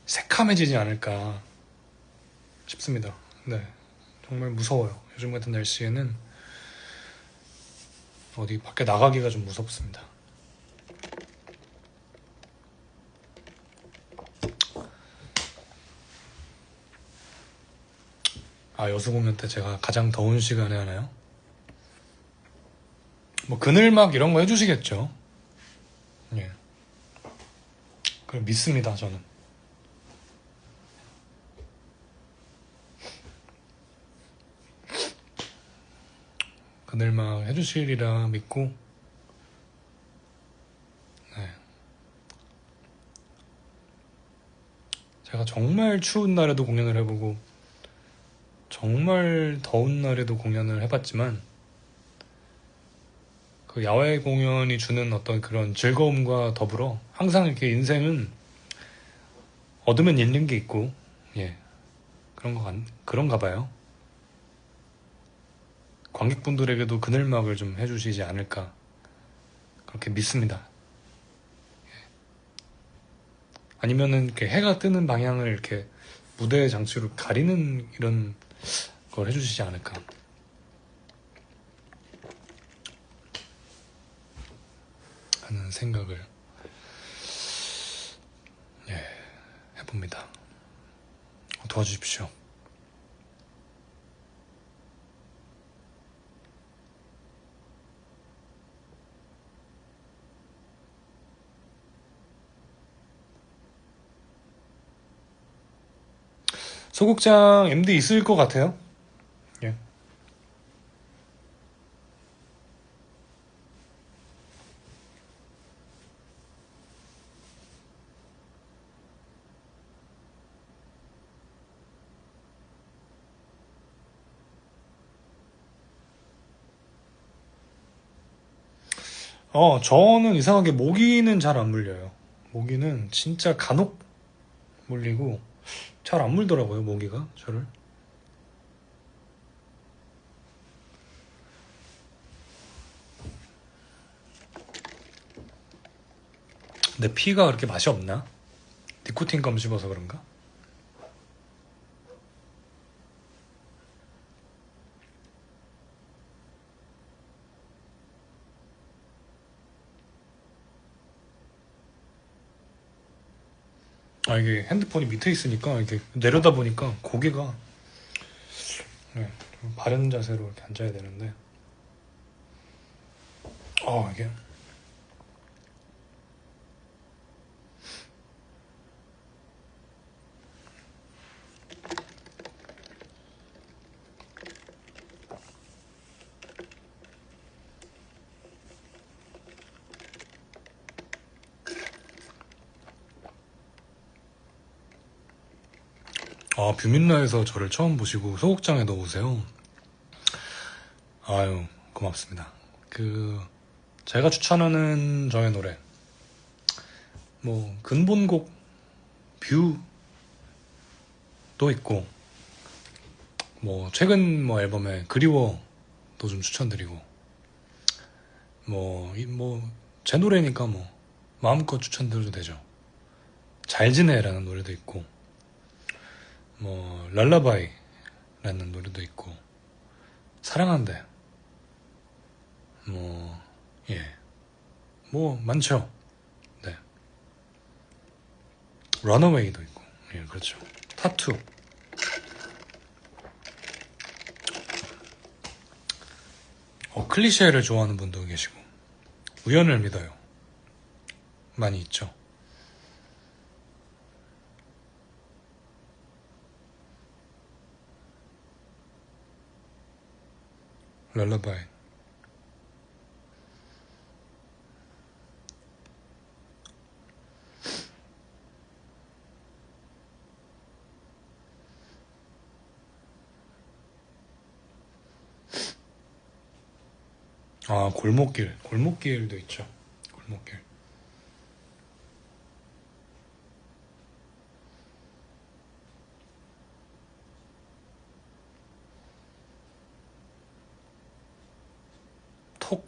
새카매지지 않을까 싶습니다. 네, 정말 무서워요. 요즘 같은 날씨에는 어디 밖에 나가기가 좀 무섭습니다. 아, 여수 공연 때 제가 가장 더운 시간에 하나요? 뭐 그늘막 이런 거 해주시겠죠. 예, 그걸 믿습니다. 저는. 그늘막 해주시리라 믿고. 네. 제가 정말 추운 날에도 공연을 해보고 정말 더운 날에도 공연을 해봤지만 그 야외 공연이 주는 어떤 그런 즐거움과 더불어 항상 이렇게 인생은 얻으면 잃는 게 있고, 예, 그런가 봐요. 관객분들에게도 그늘막을 좀 해주시지 않을까 그렇게 믿습니다. 아니면은 이렇게 해가 뜨는 방향을 이렇게 무대 장치로 가리는 이런 걸 해주시지 않을까 하는 생각을, 예, 해봅니다. 도와주십시오. 소극장 MD 있을 것 같아요. 예. 저는 이상하게 모기는 잘 안 물려요. 모기는 진짜 간혹 물리고 잘 안 물더라고요, 모기가 저를. 내 피가 그렇게 맛이 없나? 니코틴 껌 씹어서 그런가? 아, 이게 핸드폰이 밑에 있으니까 이렇게 내려다 보니까 고개가, 네, 좀 바른 자세로 이렇게 앉아야 되는데, 이게 뷰민라에서 저를 처음 보시고 소극장에 넣으세요. 아유, 고맙습니다. 제가 추천하는 저의 노래, 뭐 근본곡 뷰도 있고, 뭐 최근 뭐 앨범에 그리워도 좀 추천드리고, 제 노래니까 뭐 마음껏 추천드려도 되죠. 잘 지내라는 노래도 있고, 뭐 랄라바이라는 노래도 있고, 사랑한대, 뭐, 예, 뭐 많죠. 네, 런어웨이도 있고, 예, 그렇죠. 타투. 클리셰를 좋아하는 분도 계시고, 우연을 믿어요. 많이 있죠. 랄라바이. 골목길도 있죠. 골목길. 톡.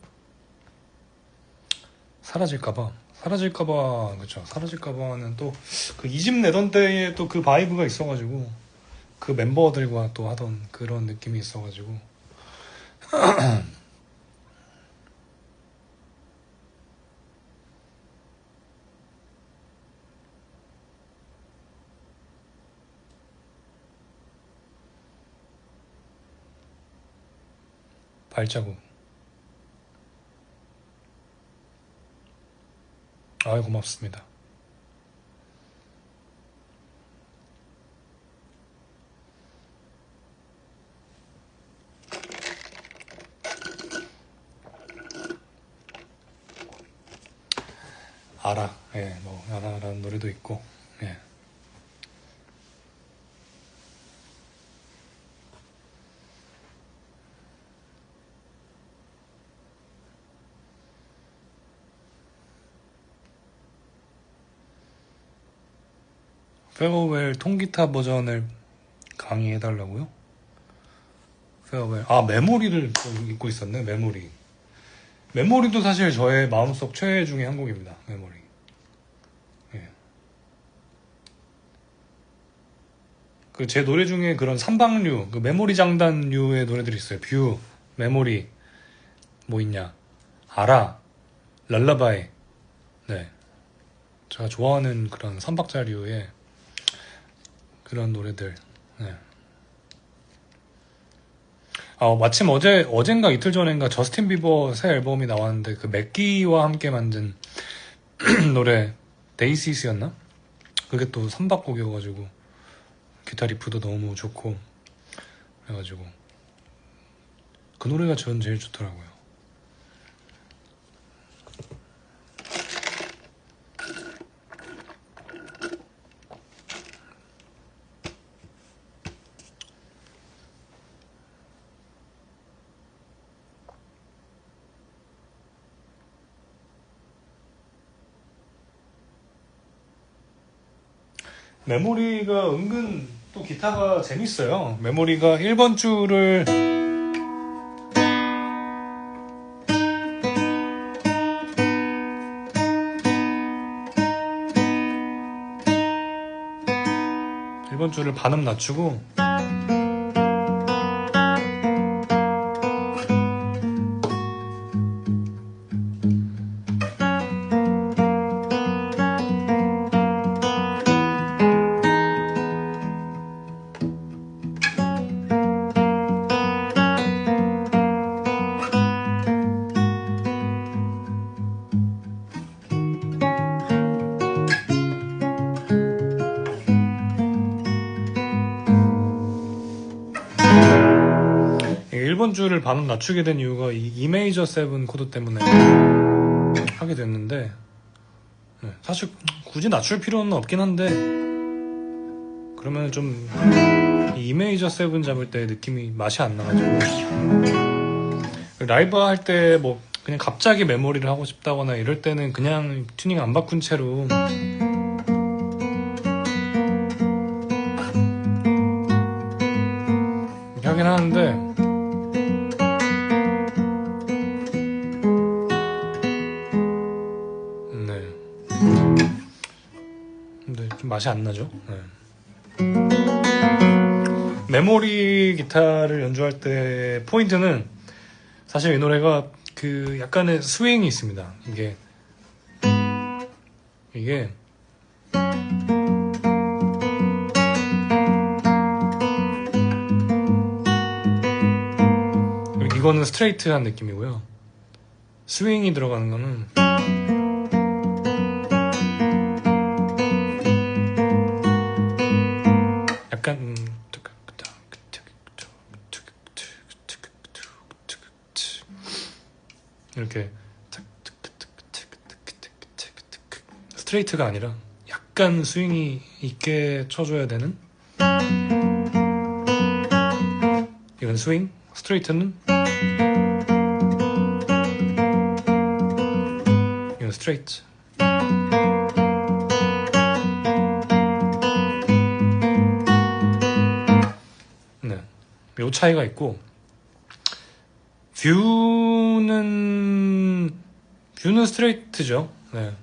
사라질까봐 그쵸. 사라질까봐는 또 그 2집 내던 때에 또 그 바이브가 있어가지고 그 멤버들과 또 하던 그런 느낌이 있어가지고 발자국. 아이 고맙습니다. 알아. 예, 뭐 알아라는 노래도 있고. 예. 페어웰 통기타 버전을 강의해달라고요? 페어웰. 아, 메모리를 또 읽고 있었네. 메모리. 메모리도 사실 저의 마음속 최애 중에 한 곡입니다. 메모리. 예. 그 제 노래 중에 그런 삼방류, 그 메모리 장단류의 노래들이 있어요. 뷰, 메모리, 뭐 있냐. 알아, 랄라바이. 네. 제가 좋아하는 그런 삼박자류의 그런 노래들. 네. 아, 마침 어젠가 이틀 전인가 저스틴 비버 새 앨범이 나왔는데 그 맥기와 함께 만든 노래 데이시스였나? 그게 또 삼박곡이어가지고 기타 리프도 너무 좋고 그래가지고 그 노래가 전 제일 좋더라고요. 메모리가 은근 또 기타가 재밌어요. 메모리가 1번 줄을 반음 낮추고 줄을 반음 낮추게 된 이유가 이 E 메이저 7 코드 때문에 하게 됐는데 사실 굳이 낮출 필요는 없긴 한데 그러면 좀 E 메이저 7 잡을 때 느낌이 맛이 안 나가지고 라이브 할 때 뭐 그냥 갑자기 메모리를 하고 싶다거나 이럴 때는 그냥 튜닝 안 바꾼 채로 이렇게 하긴 하는데 맛이 안 나죠. 네. 메모리 기타를 연주할 때 포인트는 사실 이 노래가 그 약간의 스윙이 있습니다. 이게 이거는 스트레이트한 느낌이고요. 스윙이 들어가는 거는 약간 이렇게 스트레이트가 아니라 약간 스윙이 있게 쳐줘야 되는 이건 스윙, 스트레이트는 이건 스트레이트. 요 차이가 있고 뷰는 뷰는 스트레이트죠. 네.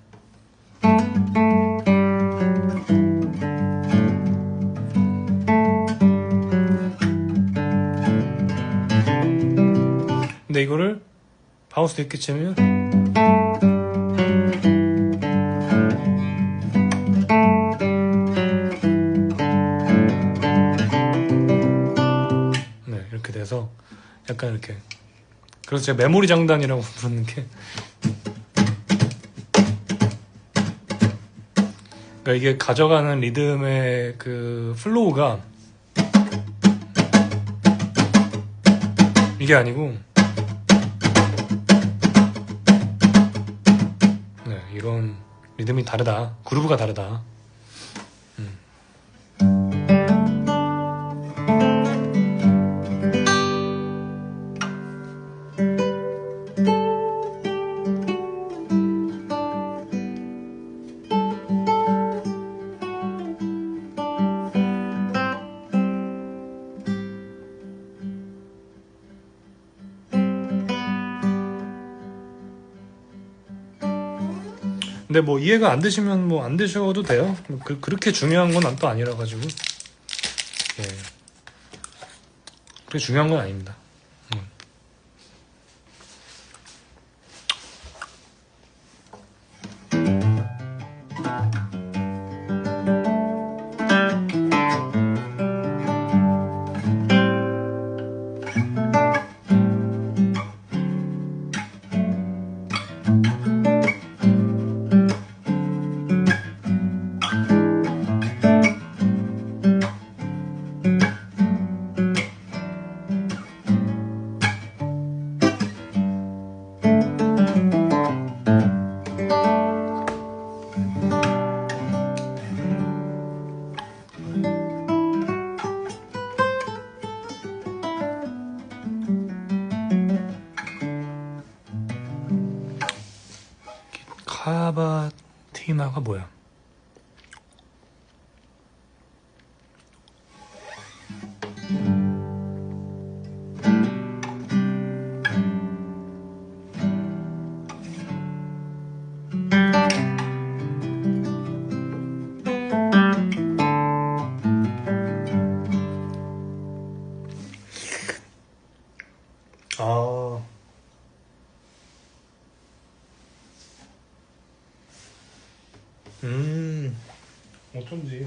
근데 이거를 바운스도 있게 치면 네, 이렇게 돼서 약간 이렇게, 그래서 제가 메모리 장단이라고 부르는 게, 그러니까 이게 가져가는 리듬의 그 플로우가 이게 아니고, 네, 이런 리듬이 다르다, 그루브가 다르다. 근데 뭐 이해가 안 되시면 뭐 안 되셔도 돼요. 그렇게 중요한 건 또 아니라 가지고, 예, 그렇게 중요한 건 아닙니다. 카바티나가 뭐야? 아, 어쩐지.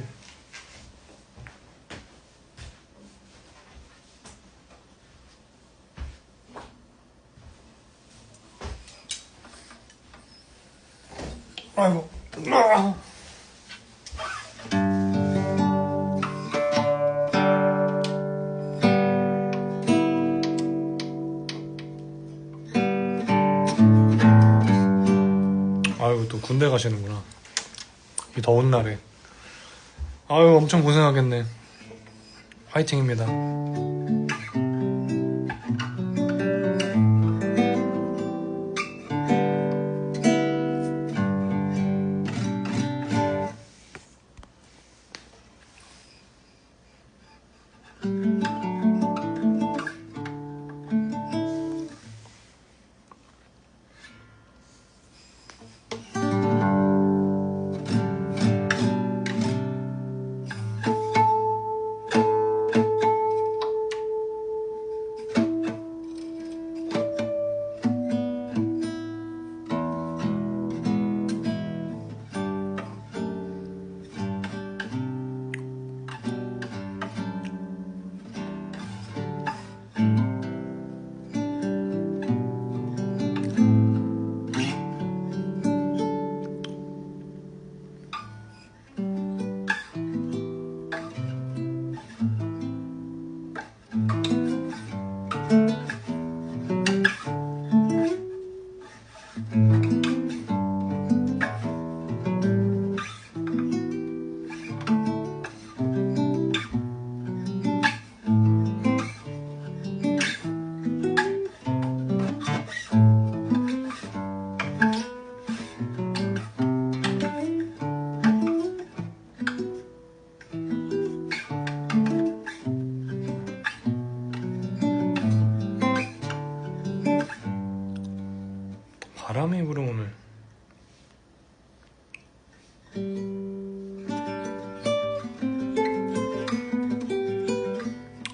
아이고. 아유, 또 군대 가시는구나. 이 더운 날에. 아유, 엄청 고생하겠네. 화이팅입니다.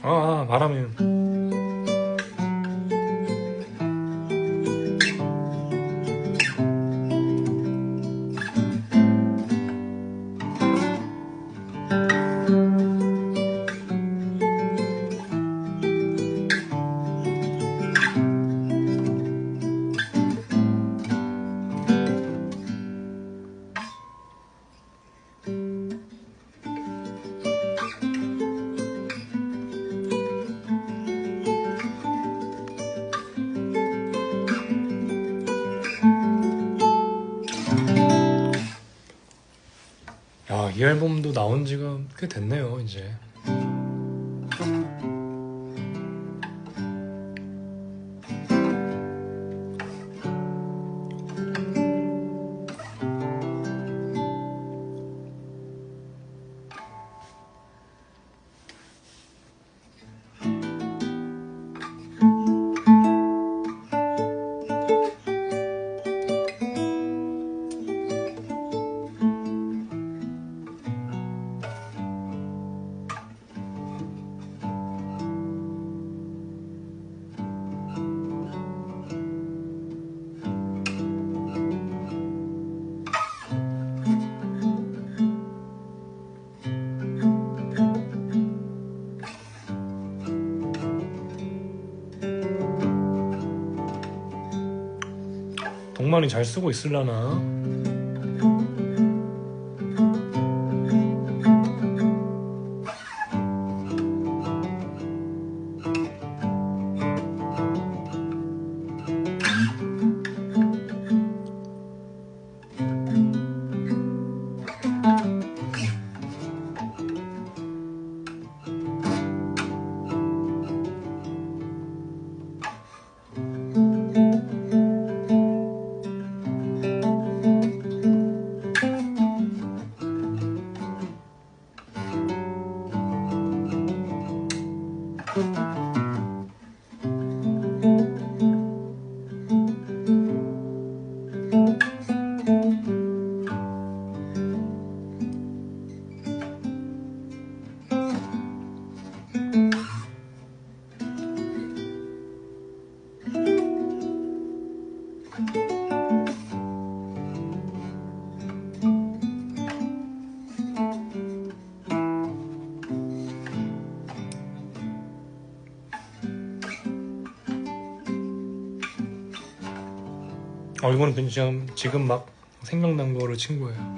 바람이. 야, 이 앨범도 나온 지가 꽤 됐네요, 이제. 동만이 잘 쓰고 있을라나? 이거는 그냥 지금 막 생각난 거를 친 거예요.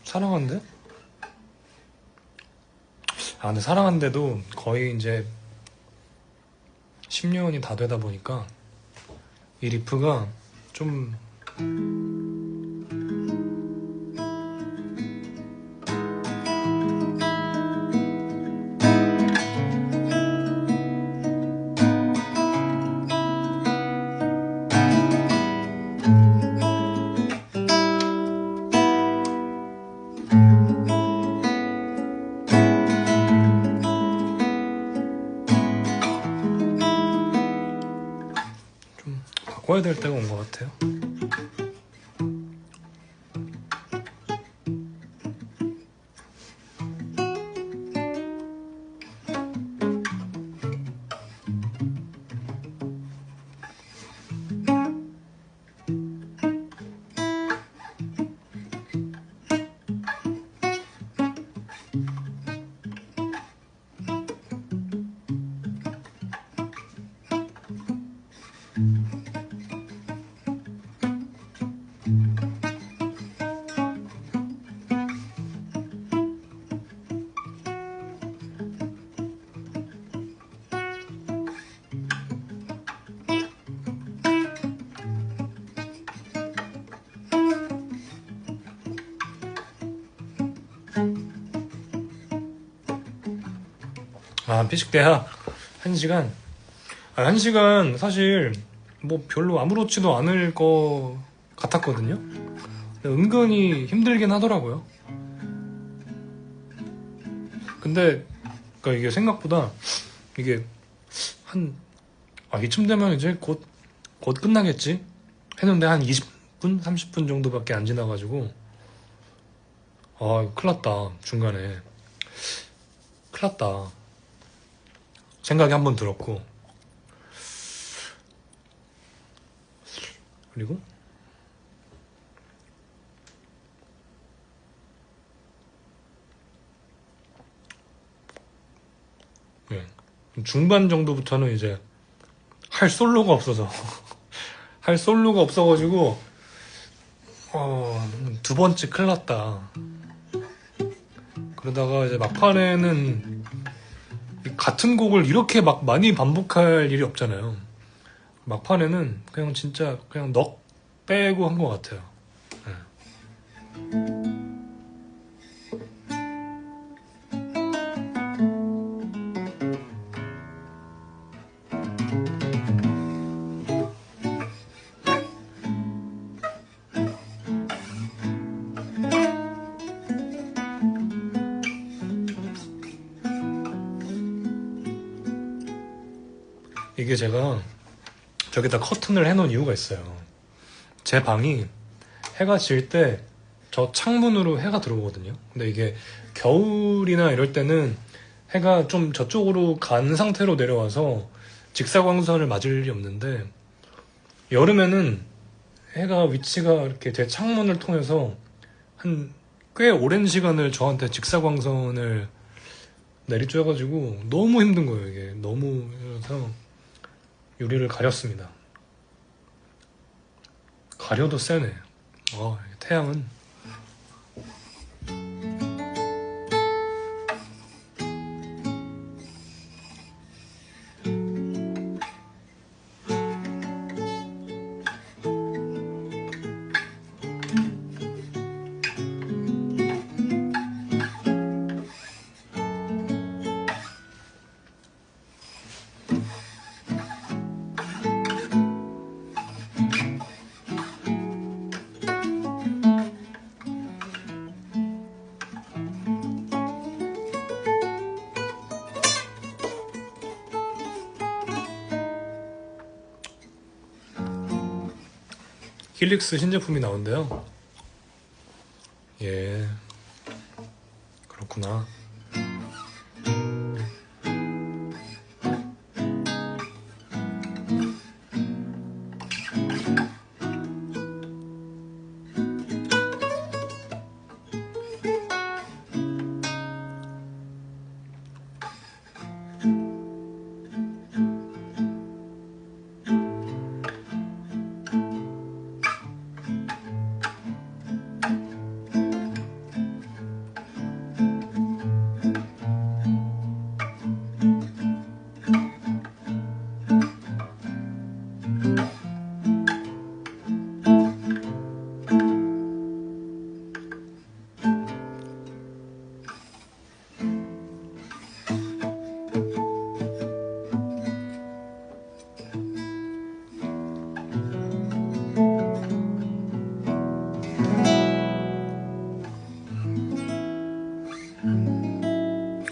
사랑한대? 근데 사랑한대도 거의 이제 10년이 다 되다 보니까 이 리프가 좀 바꿔야 될 때가 온 것 같아요. 아, 피식대학 1시간. 아, 1시간 사실 뭐 별로 아무렇지도 않을 거 같았거든요. 근데 은근히 힘들긴 하더라고요. 근데 그러니까 이게 생각보다 이게 한 이쯤 되면 이제 곧 끝나겠지 했는데 한 20분? 30분 정도밖에 안 지나가지고 큰일 났다. 중간에 큰일 났다 생각이 한 번 들었고, 그리고 예, 중반 정도부터는 이제 할 솔로가 없어서 할 솔로가 없어가지고 두 번째 큰일 났다. 그러다가 이제 막판에는 같은 곡을 이렇게 막 많이 반복할 일이 없잖아요. 막판에는 그냥 진짜 그냥 넋 빼고 한 것 같아요. 예. 이게 제가 저기다 커튼을 해놓은 이유가 있어요. 제 방이 해가 질 때 저 창문으로 해가 들어오거든요. 근데 이게 겨울이나 이럴 때는 해가 좀 저쪽으로 간 상태로 내려와서 직사광선을 맞을 일이 없는데, 여름에는 해가 위치가 이렇게 제 창문을 통해서 한 꽤 오랜 시간을 저한테 직사광선을 내리쬐가지고 너무 힘든 거예요. 이게 너무. 그래서 유리를 가렸습니다. 가려도 세네. 태양은. 힐릭스 신제품이 나온대요. 예, 그렇구나.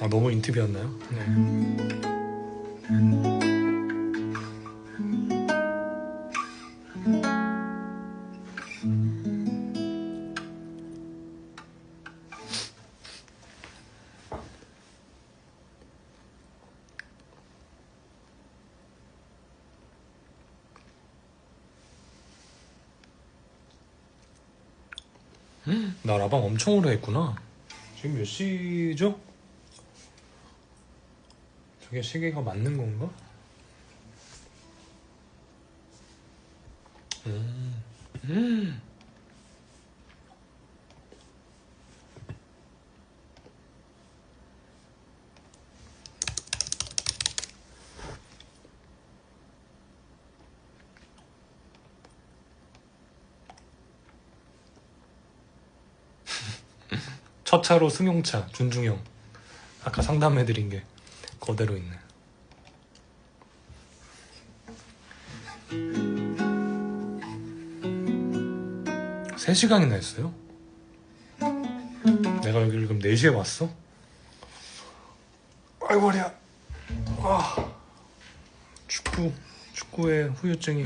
너무 인팁이었나요? 네. 나 라방 엄청 오래 했구나. 지금 몇 시죠? 저게 시계가 맞는 건가? 음. 음. 첫 차로 승용차 준중형 아까 상담해드린 게 그대로 있네. 세 시간이나 했어요? 내가 여기를 그럼 4시에 왔어? 아이고 머리야. 축구의 후유증이.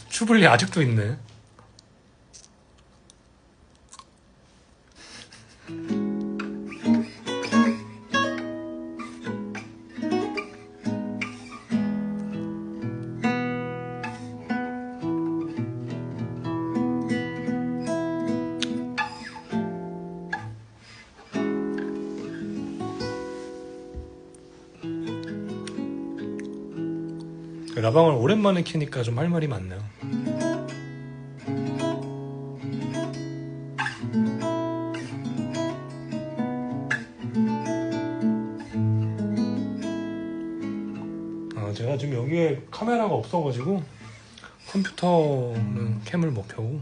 추블리 아직도 있네. 라방을 오랜만에 키니까 좀 할 말이 많네요. 제가 지금 여기에 카메라가 없어가지고 컴퓨터는 캠을 못 켜고.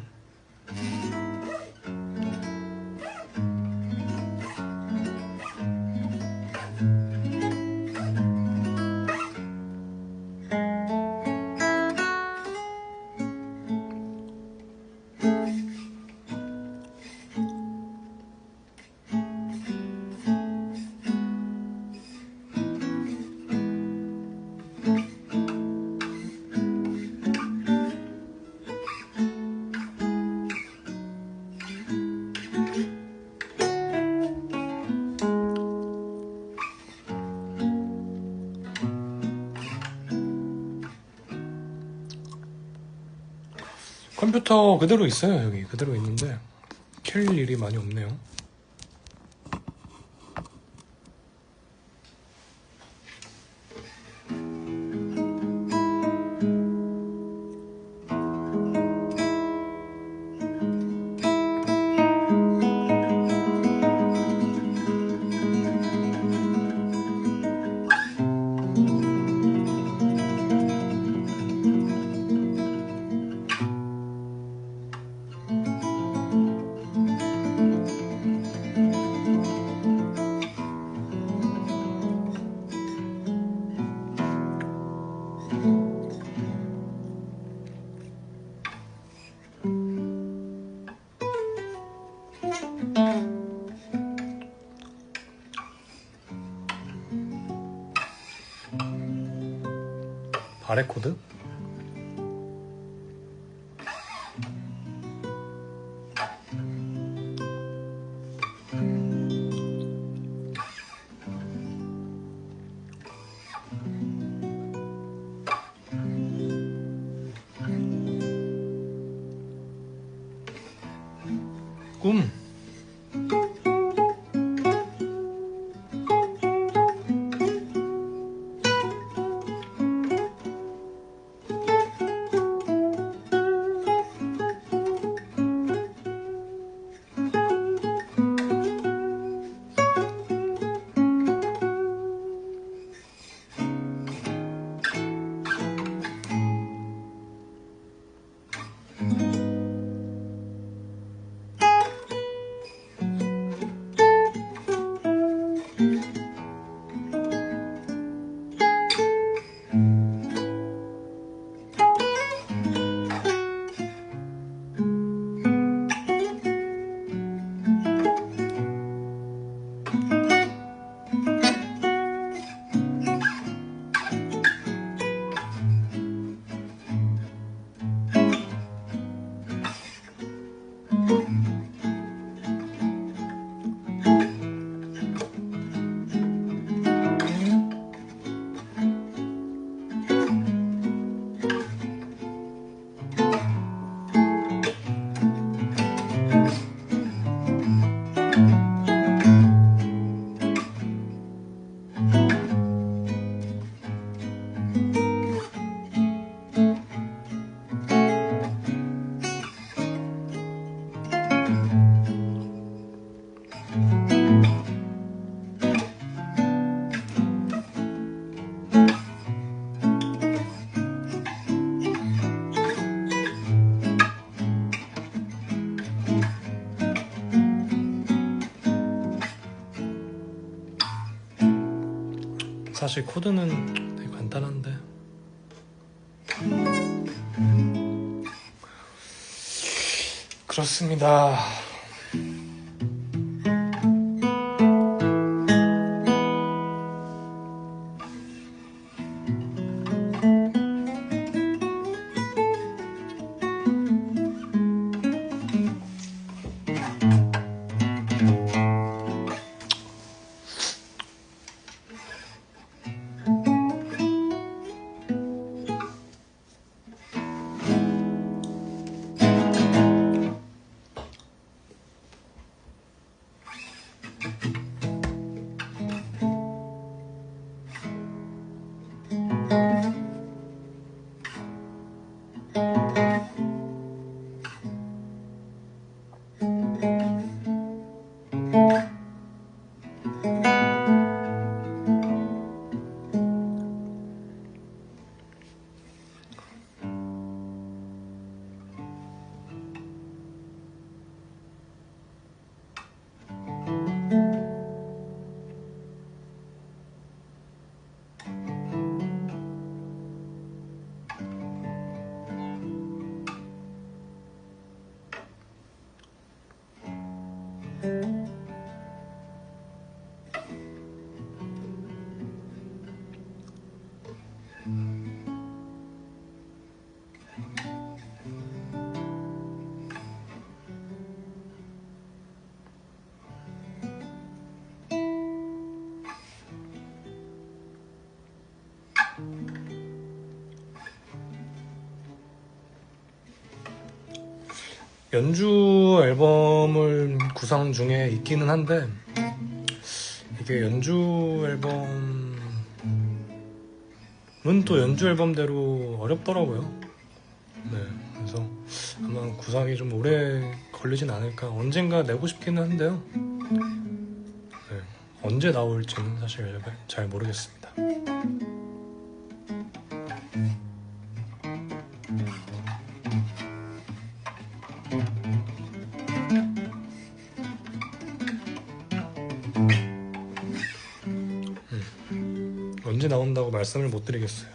컴퓨터 그대로 있어요. 여기 그대로 있는데 켤 일이 많이 없네요. 바레코드? 꿈. 사실 코드는 되게 간단한데. 그렇습니다. 연주 앨범을 구상 중에 있기는 한데 이게 연주 앨범은 또 연주 앨범대로 어렵더라고요. 네, 그래서 아마 구상이 좀 오래 걸리진 않을까. 언젠가 내고 싶기는 한데요. 네, 언제 나올지는 사실 잘 모르겠습니다. 언제 나온다고 말씀을 못 드리겠어요.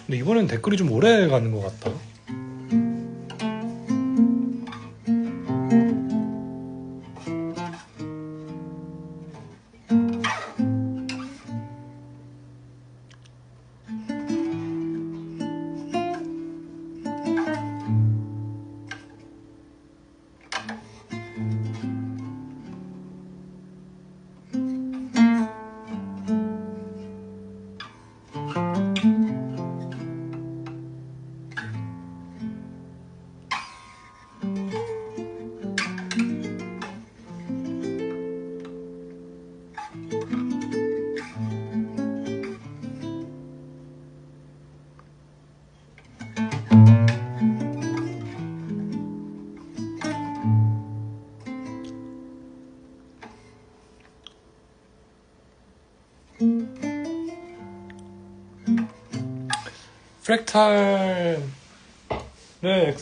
근데 이번엔 댓글이 좀 오래 가는 것 같다. 프랙탈 네,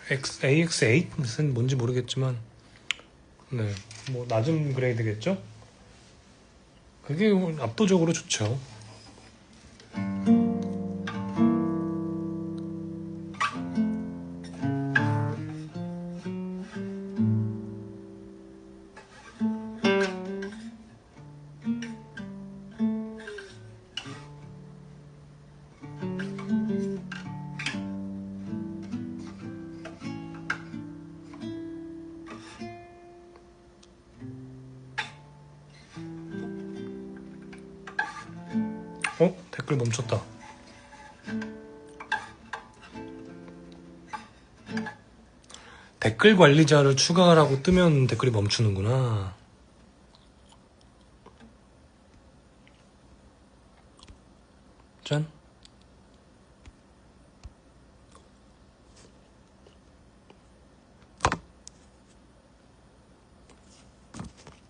AX8 무슨 뭔지 모르겠지만 네, 뭐 낮은 그레이드겠죠? 그게 압도적으로 좋죠. 댓글 멈췄다. 댓글 관리자를 추가하라고 뜨면 댓글이 멈추는구나. 짠.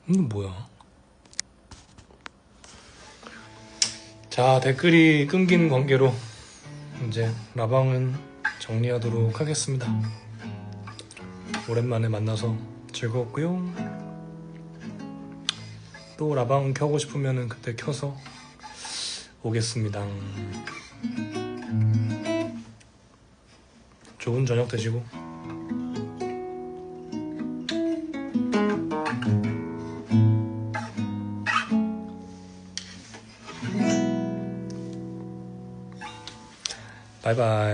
이거 뭐야? 자, 댓글이 끊긴 관계로 이제 라방은 정리하도록 하겠습니다. 오랜만에 만나서 즐거웠고요. 또 라방 켜고 싶으면 그때 켜서 오겠습니다. 좋은 저녁 되시고. 바이바이.